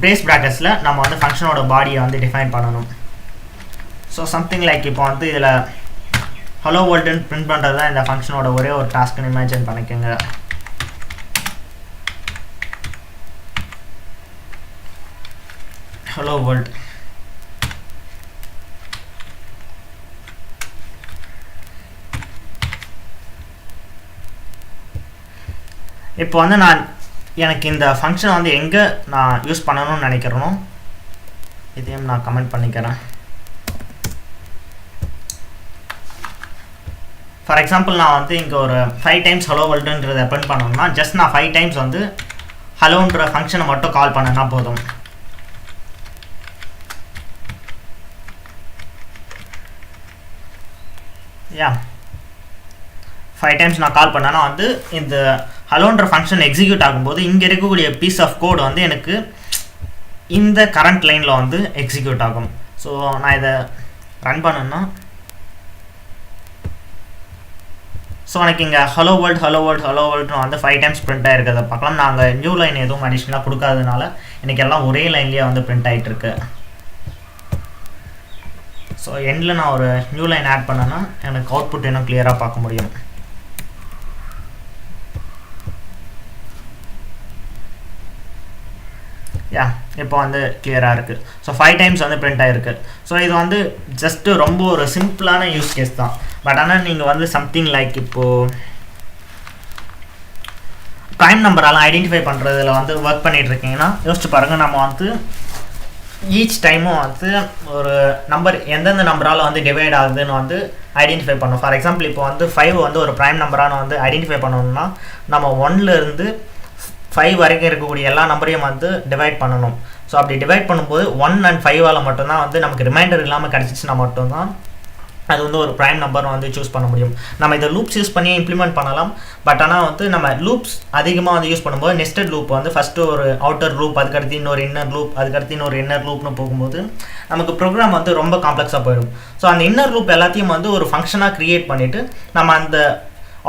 பிரேஸ் ப்ராக்கெட்ஸில் நம்ம வந்து ஃபங்க்ஷனோட பாடியை வந்து டிஃபைன் பண்ணணும். ஸோ சம்திங் லைக் இப்போ வந்து இதில் ஹலோ வேர்ல்டுன்னு பிரிண்ட் பண்ணுறது தான் இந்த ஃபங்க்ஷனோட ஒரே ஒரு டாஸ்க்குன்னு இமேஜின் பண்ணிக்கோங்க. Hello world. இப்போ வந்து எனக்கு இந்த ஃபங்க்ஷனை வந்து எங்கே நான் யூஸ் பண்ணணும்னு நினைக்கிறேனோ இதையும் நான் கமெண்ட் பண்ணிக்கிறேன். ஃபார் எக்ஸாம்பிள் நான் வந்து இங்கே ஒரு 5 டைம்ஸ் ஹலோ வேர்ல்டுன்றதை பிரிண்ட் பண்ணணும்னா ஜஸ்ட் நான் 5 டைம்ஸ் வந்து ஹலோன்ற ஃபங்க்ஷனை மட்டும் கால் பண்ணனா போதும். யா 5 டைம்ஸ் நான் கால் பண்ணேன்னா வந்து இந்த ஹலோன்ற ஃபங்க்ஷன் எக்ஸிக்யூட் ஆகும்போது இங்கே இருக்கக்கூடிய பீஸ் ஆஃப் கோடு வந்து எனக்கு இந்த கரண்ட் லைனில் வந்து எக்ஸிக்யூட் ஆகும். ஸோ நான் இதை ரன் பண்ணேன்னா ஸோ எனக்கு இங்கே ஹலோ வேர்ல்டு வந்து 5 டைம்ஸ் பிரிண்ட் ஆகிருக்கிறத பார்க்கலாம். நாங்கள் நியூ லைன் எதுவும் அடிஷ்னலாக கொடுக்காததுனால எனக்கு எல்லாம் ஒரே லைன்லேயே வந்து பிரிண்ட் ஆகிட்டுருக்கு. ஸோ எண்டில் நான் ஒரு நியூ லைன் ஆட் பண்ணேன்னா எனக்கு அவுட்புட் இன்னும் கிளியராக பார்க்க முடியும். யா இப்போ வந்து கிளியராக இருக்குது. ஸோ 5 டைம்ஸ் வந்து பிரிண்ட் ஆகிருக்கு. ஸோ இது வந்து ஜஸ்ட்டு ரொம்ப ஒரு சிம்பிளான யூஸ் கேஸ் தான். பட் ஆனால் நீங்கள் வந்து சம்திங் லைக் இப்போது ப்ரைம் நம்பரால் ஐடென்டிஃபை பண்ணுறதுல வந்து ஒர்க் பண்ணிகிட்ருக்கீங்கன்னா யோசிச்சு பாருங்கள். நம்ம வந்து ஈச் டைமும் வந்து ஒரு நம்பர் எந்தெந்த நம்பரால் வந்து டிவைட் ஆகுதுன்னு வந்து ஐடென்டிஃபை பண்ணணும். ஃபார் எக்ஸாம்பிள் இப்போ வந்து 5 வந்து ஒரு ப்ரைம் நம்பரான வந்து ஐடென்டிஃபை பண்ணணும்னா நம்ம 1லேருந்து 5 வரைக்கும் இருக்கக்கூடிய எல்லா நம்பரையும் வந்து டிவைட் பண்ணணும். ஸோ அப்படி டிவைட் பண்ணும்போது 1 and 5ஆல் மட்டும்தான் வந்து நமக்கு ரிமைண்டர் இல்லாமல் கிடச்சிச்சின்னா மட்டும்தான் அது வந்து ஒரு ப்ரைம் நம்பர் வந்து சூஸ் பண்ண முடியும். நம்ம இதை லூப்ஸ் யூஸ் பண்ணி இம்ப்ளிமெண்ட் பண்ணலாம். பட் ஆனால் வந்து நம்ம லூப்ஸ் அதிகமாக வந்து யூஸ் பண்ணும்போது நெஸ்டட் லூப் வந்து ஃபஸ்ட்டு ஒரு அவுட்டர் லூப், அதுக்கடுத்து இன்னொரு இன்னர் லூப், அதுக்கடுத்து இன்னொரு இன்னர் லூப்னு போகும்போது நமக்கு ப்ரோக்ராம் வந்து ரொம்ப காம்ப்ளெக்ஸாக போயிடும். ஸோ அந்த இன்னர் லூப் எல்லாத்தையும் வந்து ஒரு ஃபங்க்ஷனாக க்ரியேட் பண்ணிவிட்டு நம்ம அந்த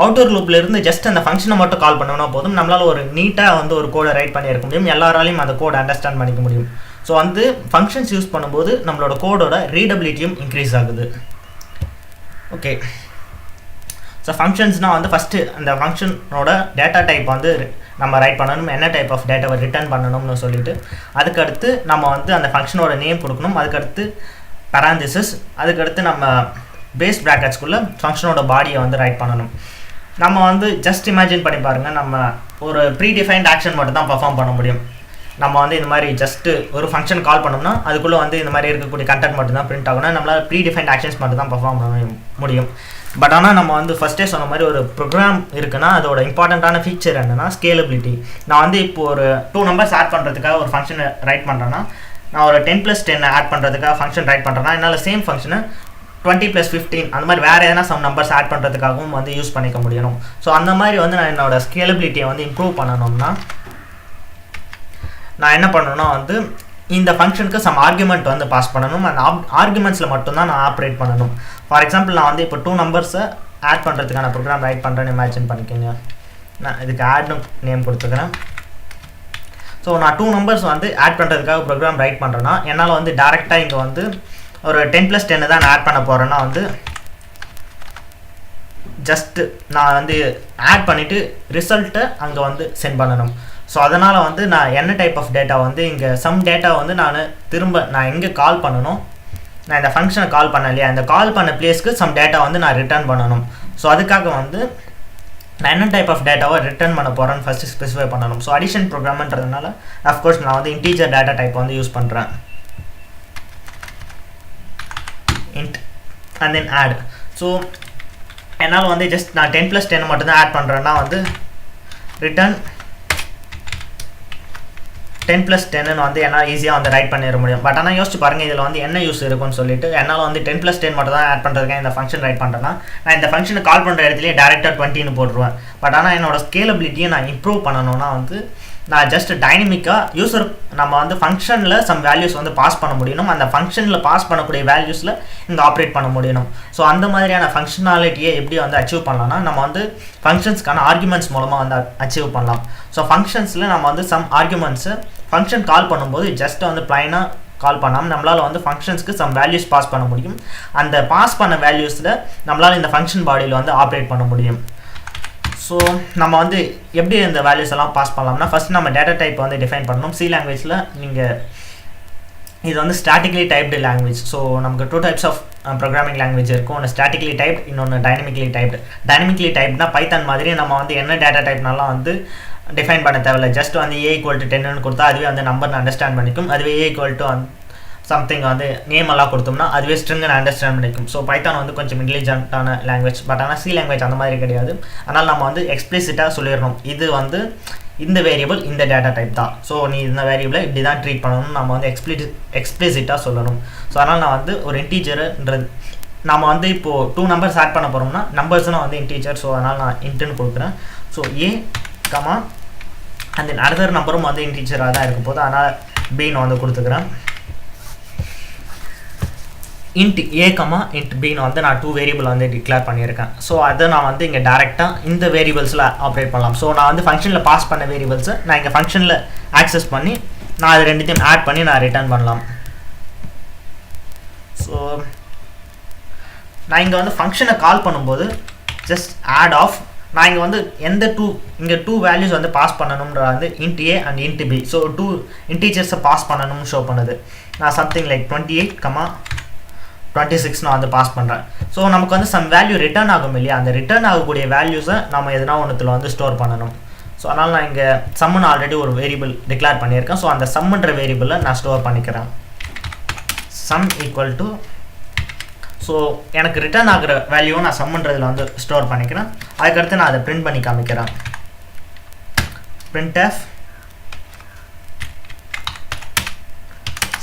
அவுட்டர் லூப்லேருந்து ஜஸ்ட் அந்த ஃபங்க்ஷனை மட்டும் கால் பண்ணோம்னா போதும், நம்மளால் ஒரு நீட்டாக வந்து ஒரு கோடை ரைட் பண்ணி இருக்க முடியும். எல்லாராலையும் அந்த கோடை அண்டர்ஸ்டாண்ட் பண்ணிக்க முடியும். ஸோ வந்து ஃபங்க்ஷன்ஸ் யூஸ் பண்ணும்போது நம்மளோட கோடோட ரீடபிலிட்டியும் இன்க்ரீஸ் ஆகுது. ஓகே, ஸோ ஃபங்க்ஷன்ஸ்னால் வந்து ஃபஸ்ட்டு அந்த ஃபங்க்ஷனோட டேட்டா டைப் வந்து நம்ம ரைட் பண்ணணும், என்ன டைப் ஆஃப் டேட்டாவை ரிட்டர்ன் பண்ணணும்னு சொல்லிட்டு அதுக்கடுத்து நம்ம வந்து அந்த ஃபங்க்ஷனோட நேம் கொடுக்கணும், அதுக்கடுத்து பேராந்திசிஸ், அதுக்கடுத்து நம்ம பேஸ் ப்ராக்கெட்ஸ்குள்ளே ஃபங்க்ஷனோட பாடியை வந்து ரைட் பண்ணணும். நம்ம வந்து ஜஸ்ட் இமேஜின் பண்ணி பாருங்கள், நம்ம ஒரு ப்ரீ டிஃபைன்ட் ஆக்ஷன் மட்டும் தான் பர்ஃபார்ம் பண்ண முடியும். நம்ம வந்து இந்த மாதிரி ஜஸ்ட்டு ஒரு ஃபங்க்ஷன் கால் பண்ணோம்னா அதுக்குள்ளே வந்து இந்த மாதிரி இருக்கக்கூடிய கண்டென்ட் மட்டும் தான் பிரிண்ட் ஆகும்னா நம்மளால் ப்ரீ டிஃபைன்ட் ஆக்ஷன்ஸ் மட்டும் தான் பர்ஃபார்ம் பண்ண முடியும். பட் ஆனால் நம்ம வந்து ஃபஸ்ட்டே சொன்ன மாதிரி ஒரு ப்ரோக்ராம் இருக்குன்னா அதோட இம்பார்ட்டண்ட்டான ஃபீச்சர் என்னென்னா ஸ்கேலபிலிட்டி. நான் வந்து இப்போ ஒரு 2 நம்பர்ஸ் ஆட் பண்ணுறதுக்காக ஒரு ஃபங்க்ஷனை ரைட் பண்ணுறேன்னா நான் ஒரு 10 + 10 ஆட் பண்ணுறதுக்காக ஃபங்க்ஷன் ரைட் பண்ணுறேன்னா என்னால் சேம் ஃபங்க்ஷனை 20 + 15 அந்த மாதிரி வேறு எதனா சம் நம்பர்ஸ் ஆட் பண்ணுறதுக்காகவும் வந்து யூஸ் பண்ணிக்க முடியணும். ஸோ அந்த மாதிரி வந்து நான் என்னோட ஸ்கேலபிலிட்டியை வந்து இம்ப்ரூவ் பண்ணணும்னா நான் என்ன பண்ணணும்னா வந்து இந்த ஃபங்க்ஷனுக்கு சம் ஆர்குமெண்ட் வந்து பாஸ் பண்ணணும். அந்த ஆர்குமெண்ட்ஸில் மட்டும்தான் நான் ஆப்ரேட் பண்ணணும். ஃபார் எக்ஸாம்பிள் நான் வந்து இப்போ 2 நம்பர்ஸை ஆட் பண்ணுறதுக்கான ப்ரோக்ராம் ரைட் பண்ணுறேன்னு இமேஜின் பண்ணிக்கோங்க. நான் இதுக்கு ஆட்னு நேம் கொடுத்துக்கிறேன். ஸோ நான் 2 நம்பர்ஸ் வந்து ஆட் பண்ணுறதுக்காக ப்ரோக்ராம் ரைட் பண்ணுறேன்னா என்னால் வந்து டேரெக்டாக இங்கே வந்து ஒரு 10 + 10 தான் நான் ஆட் பண்ண போகிறேன்னா வந்து ஜஸ்ட்டு நான் வந்து ஆட் பண்ணிவிட்டு ரிசல்ட்டை அங்கே வந்து சென்ட் பண்ணணும். ஸோ அதனால் வந்து நான் என்ன டைப் ஆஃப் டேட்டா வந்து இங்கே சம் டேட்டா வந்து நான் எங்கே கால் பண்ணணும், நான் இந்த ஃபங்க்ஷனை கால் பண்ண இல்லையா, இந்த கால் பண்ண பிளேஸ்க்கு சம் டேட்டா வந்து நான் ரிட்டர்ன் பண்ணணும். ஸோ அதுக்காக வந்து நான் என்ன டைப் ஆஃப் டேட்டாவை ரிட்டர்ன் பண்ண போகிறேன்னு ஃபஸ்ட்டு ஸ்பெசிஃபை பண்ணணும். ஸோ அடிஷன் ப்ரோக்ராம்ன்றதுனால அஃப்கோர்ஸ் நான் வந்து இன்டீஜர் டேட்டா டைப் வந்து யூஸ் பண்ணுறேன். int and then add. So என்னால் வந்து ஜஸ்ட் நான் 10 + 10 மட்டும்தான் ஆட் பண்ணுறேன்னா வந்து ரிட்டர்ன் 10 + 10 வந்து என்னால் ஈஸியாக வந்து ரைட் பண்ணிட முடியும். பட் ஆனால் யோசிச்சு பாருங்கள் இதில் வந்து என்ன யூஸ் இருக்குன்னு சொல்லிட்டு என்னால் வந்து 10 + 10 மட்டும் தான் ஆட் பண்ணுறதுக்காக இந்த ஃபங்க்ஷன் ரைட் பண்ணுறேன்னா நான் இந்த ஃபங்க்ஷனை கால் பண்ணுற இடத்துலேயே டேரெக்டாக 20ன்னு போட்டுருவேன். பட் ஆனால் என்னோட ஸ்கேலபிலிட்டியை நான் இம்ப்ரூவ் பண்ணணும்னா வந்து நான் ஜஸ்ட் டைனமிக்காக யூஸர் நம்ம வந்து ஃபங்க்ஷனில் சம் வேல்யூஸ் வந்து பாஸ் பண்ண முடியணும். அந்த ஃபங்க்ஷனில் பாஸ் பண்ணக்கூடிய வேல்யூஸில் இங்கே ஆப்ரேட் பண்ண முடியணும். ஸோ அந்த மாதிரியான ஃபங்க்ஷனாலிட்டியை எப்படி வந்து அச்சீவ் பண்ணலாம்னா நம்ம வந்து ஃபங்க்ஷன்ஸ்க்கான ஆர்குமெண்ட்ஸ் மூலமாக வந்து அச்சீவ் பண்ணலாம். ஸோ ஃபங்க்ஷன்ஸில் நம்ம வந்து சம் ஆர்குமெண்ட்ஸு ஃபங்க்ஷன் கால் பண்ணும்போது ஜஸ்ட் வந்து ப்ளைனாக கால் பண்ணாமல் நம்மளால் வந்து ஃபங்க்ஷன்ஸ்க்கு சம் வேல்யூஸ் பாஸ் பண்ண முடியும். அந்த பாஸ் பண்ண வேல்யூஸில் நம்மளால் இந்த ஃபங்க்ஷன் பாடியில் வந்து ஆப்ரேட் பண்ண முடியும். ஸோ நம்ம வந்து எப்படி இந்த வேல்யூஸ் எல்லாம் பாஸ் பண்ணலாம்னா ஃபஸ்ட் நம்ம டேட்டா டைப் வந்து டிஃபைன் பண்ணணும். சி லாங்குவேஜில் நீங்கள் இது வந்து ஸ்டாட்டிக்லி டைப்டு லாங்குவேஜ். ஸோ நமக்கு 2 டைப்ஸ் ஆஃப் ப்ரோக்ராமிங் லாங்குவேஜ் இருக்கும். ஒன்று ஸ்டாட்டிக்லி டைப், இன்னொன்று டைனமிக்லி டைப்டு. டைனமிக்லி டைப்னா பைத்தான் மாதிரி நம்ம வந்து என்ன டேட்டா டைப்னாலாம் வந்து டிஃபைன் பண்ண தேவையில்லை. ஜஸ்ட் வந்து a = 10ன்னு கொடுத்தா அதுவே வந்து நம்பர்னு அண்டர்ஸ்டாண்ட் பண்ணிக்கும். அதுவே a = சம்திங் வந்து நேம் எல்லாம் கொடுத்தோம்னா அதுவே ஸ்ட்ரிங்னு அண்டர்ஸ்டாண்ட் பண்ணிக்கும். ஸோ பைத்தான் வந்து கொஞ்சம் இன்டெலிஜென்ட்டான லாங்குவேஜ். பட் ஆனால் சி லாங்குவேஜ் அந்த மாதிரி கிடையாது. அதனால் நம்ம வந்து எக்ஸ்பிளிசிட்டாக சொல்லிடணும் இது வந்து இந்த வேரியபிள் இந்த டேட்டா டைப் தான். ஸோ நீ இந்த வேரியபிளை இப்படி தான் ட்ரீட் பண்ணணும்னு நம்ம வந்து எக்ஸ்பிளிசிட்டாக சொல்லணும். ஸோ அதனால் நான் வந்து ஒரு இன்டீஜருன்றது நம்ம வந்து இப்போது 2 நம்பர்ஸ் ஆட் பண்ண போகிறோம்னா நம்பர்ஸ்னால் வந்து இன்டீஜர். ஸோ அதனால் நான் இன்ட்டுன்னு கொடுக்குறேன். ஸோ a, and then அடுத்த நம்பரும் வந்து இன்டீஜராக தான் இருக்கும் போது அதனால் bன்னு வந்து கொடுத்துக்கிறேன். int a, int bன்னு வந்து நான் 2 வேரியபிள் வந்து டிக்ளேர் பண்ணியிருக்கேன். ஸோ அதை நான் வந்து இங்கே டேரெக்டாக இந்த வேரியபிள்ஸில் ஆப்ரேட் பண்ணலாம். ஸோ நான் வந்து ஃபங்க்ஷனில் பாஸ் பண்ண வேரியபிள்ஸை நான் இங்கே ஃபங்க்ஷனில் ஆக்சஸ் பண்ணி நான் அது ரெண்டுத்தையும் ஆட் பண்ணி நான் ரிட்டர்ன் பண்ணலாம். ஸோ நான் இங்கே வந்து ஃபங்க்ஷனை கால் பண்ணும்போது ஜஸ்ட் ஆட் ஆஃப் நான் இங்கே வந்து எந்த இங்கே 2 வேல்யூஸ் வந்து பாஸ் பண்ணணும்ன்ற வந்து int a and int b. So 2 இன்டீஜர்ஸை பாஸ் பண்ணணும்னு ஷோ பண்ணுது. நான் சம்திங் லைக் 28, 26 நான் வந்து பாஸ் பண்ணுறேன். ஸோ நமக்கு வந்து சம் வேல்யூ ரிட்டர்ன் ஆகும் இல்லையா, அந்த ரிட்டர்ன் ஆகக்கூடிய வேல்யூஸை நம்ம எதனா ஒன்றுத்தில் வந்து ஸ்டோர் பண்ணணும். ஸோ அதனால் நான் இங்கே சம்முன்னு ஆல்ரெடி ஒரு வேரியபிள் டிக்ளேர் பண்ணியிருக்கேன். ஸோ அந்த சம்முன்ற வேரியபிளை நான் ஸ்டோர் பண்ணிக்கிறேன். சம் = ஸோ எனக்கு ரிட்டர்ன் ஆகிற வேல்யூவை நான் சம்முன்றதில் வந்து ஸ்டோர் பண்ணிக்கிறேன். அதுக்கடுத்து நான் அதை பிரிண்ட் பண்ணி காமிக்கிறேன். printf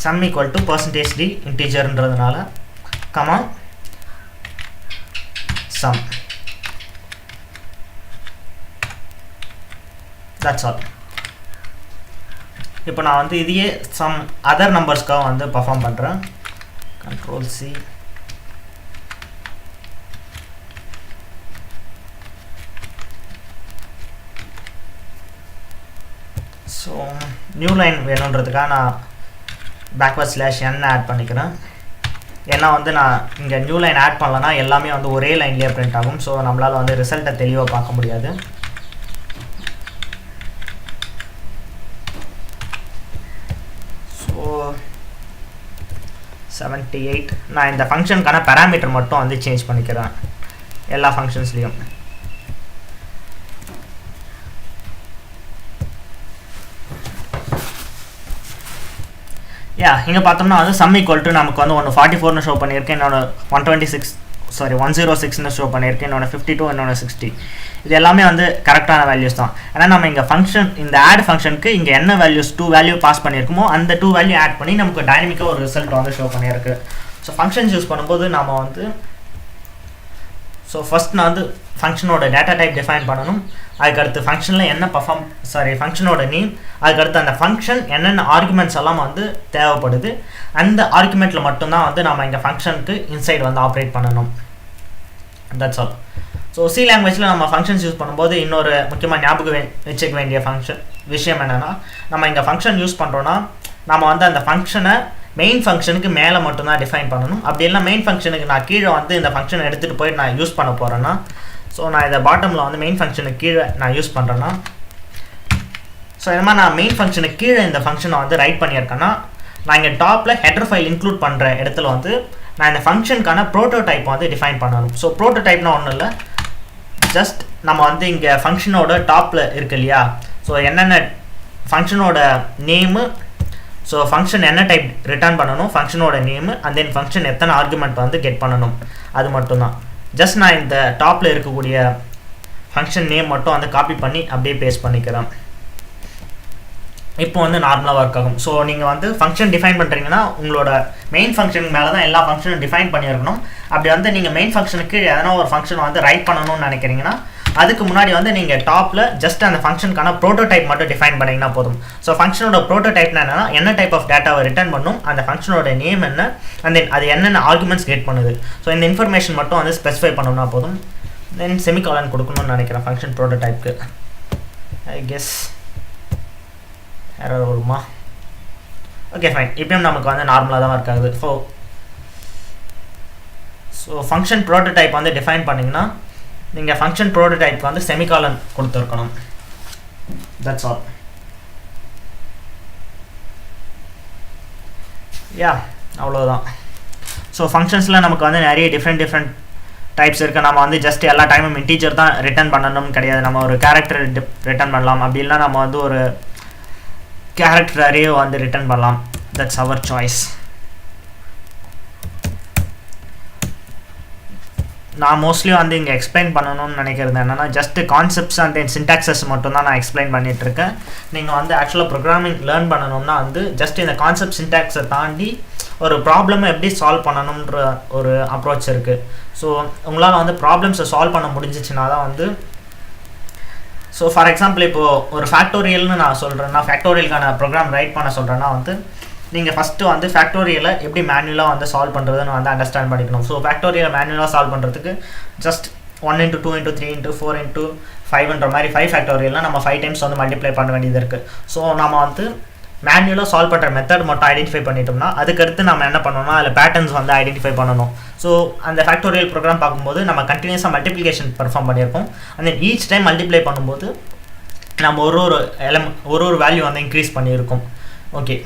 sum = %d இன்டீஜர்ன்றதுனால sum. That's all. இப்போ நான் வந்து இதையே சம் அதர் நம்பர்ஸ்க்காக வந்து பர்ஃபார்ம் பண்ணுறேன். Ctrl+C. ஸோ நியூ லைன் வேணுன்றதுக்காக நான் /n ஆட் பண்ணிக்கிறேன். ஏன்னா வந்து நான் இங்கே நியூ லைன் ஆட் பண்ணலன்னா எல்லாமே வந்து ஒரே லைன்லேயே பிரிண்ட் ஆகும். ஸோ நம்மளால் வந்து ரிசல்ட்டை தெளிவாக பார்க்க முடியாது. ஸோ 78 நான் இந்த ஃபங்க்ஷனுக்கான பேராமீட்டர் மட்டும் வந்து சேஞ்ச் பண்ணிக்கிறேன் எல்லா ஃபங்க்ஷன்ஸ்லேயும். இங்கே பார்த்தோம்னா வந்து sum = நமக்கு வந்து ஒன்று 44ன்னு ஷோ பண்ணியிருக்கேன், இன்னொன்று 126 சாரி 106ன்னு ஷோ பண்ணியிருக்கேன், இன்னொன்று 52, இன்னொன்று 60. இது எல்லாமே வந்து கரெக்டான வேல்யூஸ் தான். ஏன்னா நம்ம இங்கே ஃபங்க்ஷன் இந்த ஆட் ஃபங்க்ஷனுக்கு இங்கே என்ன வேல்யூஸ் 2 வேல்யூ பாஸ் பண்ணியிருக்குமோ அந்த 2 வேல்யூ ஆட் பண்ணி நமக்கு டைனமிக்காக ஒரு ரிசல்ட் வந்து ஷோ பண்ணியிருக்கு. ஸோ ஃபங்க்ஷன்ஸ் யூஸ் பண்ணும்போது நம்ம வந்து ஃபர்ஸ்ட் நான் வந்து ஃபங்க்ஷனோட டேட்டா டைப் டிஃபைன் பண்ணணும். அதுக்கடுத்து ஃபங்க்ஷனில் என்ன ஃபங்க்ஷனோட நேம், அதுக்கடுத்து அந்த ஃபங்க்ஷன் என்னென்ன ஆர்குமெண்ட்ஸ் எல்லாம் வந்து தேவைப்படுது, அந்த ஆர்குமெண்ட்டில் மட்டும்தான் வந்து நம்ம இங்கே ஃபங்க்ஷனுக்கு இன்சைட் வந்து ஆப்ரேட் பண்ணணும். That's all. ஸோ சி லாங்குவேஜில் நம்ம ஃபங்க்ஷன்ஸ் யூஸ் பண்ணும்போது இன்னொரு முக்கியமாக ஞாபகம் வச்சுக்க வேண்டிய விஷயம் என்னென்னா, நம்ம இங்கே ஃபங்க்ஷன் யூஸ் பண்ணுறோன்னா நம்ம வந்து அந்த ஃபங்க்ஷனை மெயின் ஃபங்க்ஷனுக்கு மேலே மட்டும்தான் டிஃபைன் பண்ணணும். அப்படி இல்லைனா மெயின் ஃபங்க்ஷனுக்கு நான் கீழே வந்து இந்த ஃபங்க்ஷனை எடுத்துகிட்டு போய் நான் யூஸ் பண்ண போகிறேன்னா, ஸோ நான் இதை பாட்டமில் வந்து மெயின் ஃபங்க்ஷனுக்கு கீழே நான் யூஸ் பண்ணுறேன்னா, ஸோ இந்த மாதிரி நான் மெயின் ஃபங்க்ஷனுக்கு கீழே இந்த ஃபங்க்ஷனை வந்து ரைட் பண்ணியிருக்கேன்னா, நான் இங்கே டாப்பில் ஹெடர் ஃபைல் இன்க்ளூட் பண்ணுற இடத்துல வந்து நான் இந்த ஃபங்க்ஷனுக்கான ப்ரோட்டோடைப் வந்து டிஃபைன் பண்ணணும். ஸோ ப்ரோட்டோடைப்னா ஒன்றும் இல்லை, ஜஸ்ட் நம்ம வந்து இங்கே ஃபங்க்ஷனோட டாப்பில் இருக்கு இல்லையா, ஸோ என்னென்ன ஃபங்க்ஷனோட நேமு, ஸோ ஃபங்க்ஷன் என்ன டைப் ரிட்டர்ன் பண்ணணும், ஃபங்க்ஷனோட நேமு, அண்ட் தென் ஃபங்க்ஷன் எத்தனை ஆர்குமெண்ட் வந்து கெட் பண்ணணும், அது மட்டும்தான். ஜஸ்ட் நான் இந்த டாப்பில் இருக்கக்கூடிய ஃபங்க்ஷன் நேம் மட்டும் வந்து காப்பி பண்ணி அப்படியே பேஸ்ட் பண்ணிக்கிறேன். இப்போ வந்து நார்மலாக ஒர்க் ஆகும். ஸோ நீங்கள் வந்து ஃபங்க்ஷன் டிஃபைன் பண்ணுறீங்கன்னா உங்களோட மெயின் ஃபங்க்ஷனுக்கு மேலே தான் எல்லா ஃபங்க்ஷனும் டிஃபைன் பண்ணியிருக்கணும். அப்படி வந்து நீங்கள் மெயின் ஃபங்க்ஷனுக்கு எதனா ஒரு ஃபங்க்ஷன் வந்து ரைட் பண்ணணும்னு நினைக்கிறீங்கன்னா அதுக்கு முன்னாடி வந்து நீங்கள் டாப்பில் ஜஸ்ட் அந்த ஃபங்க்ஷனுக்கான ப்ரோட்டோடைப் மட்டும் டிஃபைன் பண்ணிங்கன்னா போதும். ஸோ ஃபங்க்ஷனோட ப்ரோட்டோடைப்னா என்னன்னா, என்ன டைப் ஆஃப் டேட்டாவை ரிட்டர்ன் பண்ணும், அந்த ஃபங்க்ஷனோட நேம் என்ன, அண்ட் தென் அது என்னென்ன ஆர்குமெண்ட்ஸ் கெட் பண்ணுது, ஸோ இந்த இன்ஃபர்மேஷன் மட்டும் வந்து ஸ்பெசிஃபை பண்ணணும்னா போதும். தென் செமிகாலன் கொடுக்கணும்னு நினைக்கிறேன் ஃபங்க்ஷன் ப்ரோட்டோடைப்க்கு. ஐ கெஸ் எரர் வருமா? Okay fine. இப்பயும் நமக்கு வந்து நார்மலாக தான் ஒர்க் ஆகுது. ஸோ ஃபங்க்ஷன் ப்ரோட்டோடைப் வந்து டிஃபைன் பண்ணிங்கன்னா நீங்கள் ஃபங்க்ஷன் ப்ரோட்டோடைப் வந்து செமிகாலன் கொடுத்துருக்கணும். That's all. யா, அவ்வளோதான். ஸோ ஃபங்க்ஷன்ஸில் நமக்கு வந்து நிறைய டிஃப்ரெண்ட் டைப்ஸ் இருக்குது. நம்ம வந்து ஜஸ்ட் எல்லா டைமும் இன்டீஜர் தான் ரிட்டர்ன் பண்ணணும்னு கிடையாது. நம்ம ஒரு கேரக்டர் ரிட்டர்ன் பண்ணலாம், அப்படி இல்லைனா நம்ம வந்து ஒரு கேரக்டர் அரே வந்து ரிட்டர்ன் பண்ணலாம். That's our choice. நான் மோஸ்ட்லி வந்து இங்கே எக்ஸ்பிளைன் பண்ணணும்னு நினைக்கிறது என்னென்னா, just concepts and then syntaxes மட்டும் தான் நான் எக்ஸ்பிளைன் பண்ணிகிட்ருக்கேன். நீங்கள் வந்து ஆக்சுவலாக ப்ரோக்ராமிங் லேர்ன் பண்ணணும்னா வந்து ஜஸ்ட் இந்த கான்செப்ட் சின்டாக்ஸை தாண்டி ஒரு ப்ராப்ளமை எப்படி சால்வ் பண்ணணுன்ற ஒரு அப்ரோச் இருக்குது. ஸோ உங்களால் வந்து ப்ராப்ளம்ஸை சால்வ் பண்ண முடிஞ்சிச்சுன்னா தான் வந்து, ஸோ ஃபார் எக்ஸாம்பிள் இப்போது ஒரு ஃபேக்டோரியல்னு நான் சொல்கிறேன்னா, ஃபேக்டோரியலுக்கான ப்ரோக்ராம் ரைட் பண்ண சொல்கிறேன்னா வந்து நீங்கள் ஃபஸ்ட்டு வந்து ஃபேக்டோரியலை எப்படி மேனுவலாக வந்து சால்வ் பண்ணுறதுன்னு வந்து அண்டர்ஸ்டாண்ட் பண்ணிக்கணும். ஸோ ஃபேக்டோரியலை மேனுவலாக சால்வ் பண்ணுறதுக்கு ஜஸ்ட் 1 × 2 × 3 × 4 × 5ன்ற மாதிரி 5 ஃபேக்டோரியல்னால் நம்ம 5 டைம்ஸ் வந்து மல்டிப்ளை பண்ண வேண்டியது இருக்குது. ஸோ நம்ம வந்து மேனுவலாக சால்வ் பண்ணுற மெத்தட் மட்டும் ஐடென்டிஃபை பண்ணிட்டோம்னா அதுக்கடுத்து நம்ம என்ன பண்ணணும்னா அதில் பேட்டர்ன்ஸ் வந்து ஐடென்டிஃபை பண்ணணும். ஸோ அந்த ஃபேக்டோரியல் ப்ரோக்ராம் பார்க்கும்போது நம்ம கண்டினியூஸாக மல்டிப்ளிகேஷன் பெர்ஃபார்ம் பண்ணியிருக்கோம். And then each time multiply பண்ணும்போது நம்ம ஒரு வேல்யூ வந்து இன்க்ரீஸ் பண்ணியிருக்கோம். ஓகே,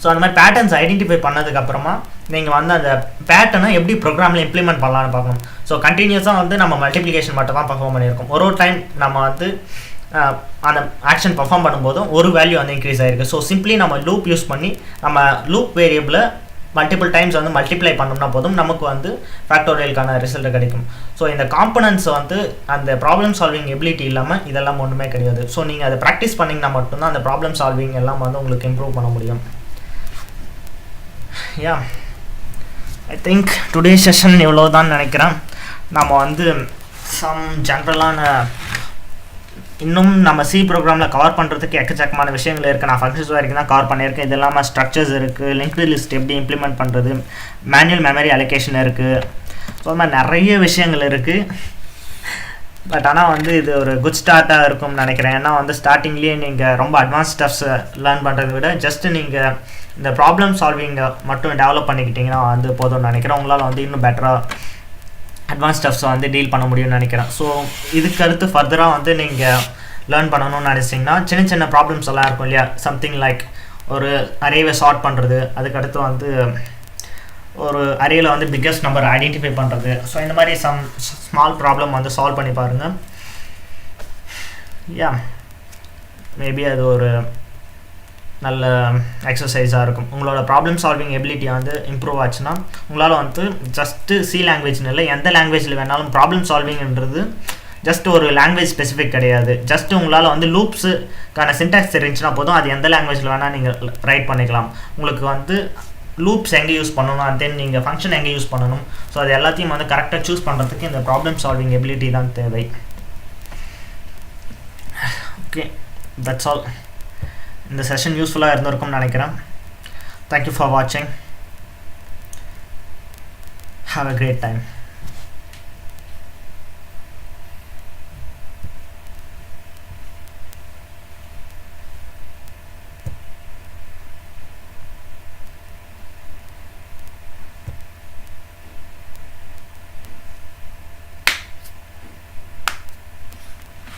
ஸோ அந்த மாதிரி பேட்டர்ன்ஸ் ஐடென்டிஃபை பண்ணதுக்கப்புறமா நீங்கள் வந்து அந்த பேட்டர்னை எப்படி ப்ரோக்ராமில் இம்ப்ளிமெண்ட் பண்ணலான்னு பார்க்கணும். ஸோ கண்டினியூஸாக வந்து நம்ம மல்டிப்ளிகேஷன் மட்டும் தான் பர்ஃபார்ம் பண்ணியிருக்கோம். ஒரு டைம் நம்ம வந்து அந்த ஆக்ஷன் பர்ஃபார்ம் பண்ணும்போதும் ஒரு வேல்யூ வந்து இன்க்ரீஸ் ஆகிருக்கு. ஸோ சிம்பிளி நம்ம லூப் யூஸ் பண்ணி நம்ம லூப் வேரியபிளை மல்டிபிள் டைம்ஸ் வந்து மல்டிப்ளை பண்ணோம்னா போதும் நமக்கு வந்து ஃபேக்டோரியலுக்கான ரிசல்ட் கிடைக்கும். ஸோ இந்த காம்பனன்ட்ஸ் வந்து அந்த ப்ராப்ளம் சால்விங் எபிலிட்டி இல்லாமல் இதெல்லாம் ஒன்றுமே கிடையாது. ஸோ நீங்கள் அதை ப்ராக்டிஸ் பண்ணிங்கன்னா மட்டும்தான் அந்த ப்ராப்ளம் சால்விங் எல்லாம் வந்து உங்களுக்கு இம்ப்ரூவ் பண்ண முடியும். யா, ஐ திங்க் டுடே செஷன் இவ்வளோ தான் நினைக்கிறேன். நம்ம வந்து சம் ஜென்ரலான இன்னும் நம்ம சி ப்ரோக்ராமில் கவர் பண்ணுறதுக்கு எக்கச்சக்கமான விஷயங்கள் இருக்குது. நான் ஃபங்க்ஷன்ஸ் வரைக்கும் தான் கவர் பண்ணியிருக்கேன். இது இல்லாமல் ஸ்ட்ரக்சர்ஸ் இருக்குது, லிங்க்டு லிஸ்ட் எப்படி இம்ப்ளிமெண்ட் பண்ணுறது, மேனுவல் மெமரி அலோகேஷன் இருக்குது. ஸோ அது மாதிரி நிறைய விஷயங்கள் இருக்குது. பட் ஆனால் வந்து இது ஒரு குட் ஸ்டார்ட்டாக இருக்கும்னு நினைக்கிறேன். ஏன்னா வந்து ஸ்டார்டிங்லேயே நீங்கள் ரொம்ப அட்வான்ஸ் ஸ்டஃப்ஸ் லேர்ன் பண்ணுறதை விட ஜஸ்ட்டு நீங்கள் இந்த ப்ராப்ளம் சால்விங்கை மட்டும் டெவலப் பண்ணிக்கிட்டிங்கன்னா வந்து போதும்னு நினைக்கிறேன். உங்களால் வந்து இன்னும் பெட்டராக அட்வான்ஸ் ஸ்டஃப்ஸை வந்து டீல் பண்ண முடியும்னு நினைக்கிறேன். ஸோ இதுக்கு அடுத்து ஃபர்தராக வந்து நீங்கள் லேர்ன் பண்ணணும்னு நினச்சிங்கன்னா சின்ன சின்ன ப்ராப்ளம்ஸ் எல்லாம் இருக்கும் இல்லையா, சம்திங் லைக் ஒரு அரேவை சார்ட் பண்ணுறது, அதுக்கடுத்து வந்து ஒரு அரேயில் வந்து பிக்கஸ்ட் நம்பர் ஐடென்டிஃபை பண்ணுறது. ஸோ இந்த மாதிரி ஸ்மால் ப்ராப்ளம் வந்து சால்வ் பண்ணி பாருங்கள். யா, மேபி அது ஒரு நல்ல எக்ஸசைஸாக இருக்கும். உங்களோட ப்ராப்ளம் சால்விங் எபிலிட்டி வந்து இம்ப்ரூவ் ஆச்சுன்னா உங்களால் வந்து ஜஸ்ட்டு சி லாங்குவேஜ்னு இல்லை, எந்த லாங்குவேஜில் வேணாலும் ப்ராப்ளம் சால்விங்ன்றது ஜஸ்ட் ஒரு லாங்குவேஜ் ஸ்பெசிஃபிக் கிடையாது. ஜஸ்ட்டு உங்களால் வந்து லூப்ஸுக்கான சின்டாக்ஸ் தெரிஞ்சுன்னா போதும், அது எந்த லாங்குவேஜில் வேணால் நீங்கள் ரைட் பண்ணிக்கலாம். உங்களுக்கு வந்து லூப்ஸ் எங்கே யூஸ் பண்ணணும், அண்ட் தென் நீங்கள் ஃபங்க்ஷன் எங்கே யூஸ் பண்ணணும், ஸோ அது எல்லாத்தையும் வந்து கரெக்டாக சூஸ் பண்ணுறதுக்கு இந்த ப்ராப்ளம் சால்விங் எபிலிட்டி தான் தேவை. Okay, that's all. இந்த செஷன் யூஸ்ஃபுல்லாக இருந்திருக்கும்னு நினைக்கிறேன். தேங்க்யூ ஃபார் வாட்சிங். Have a great time.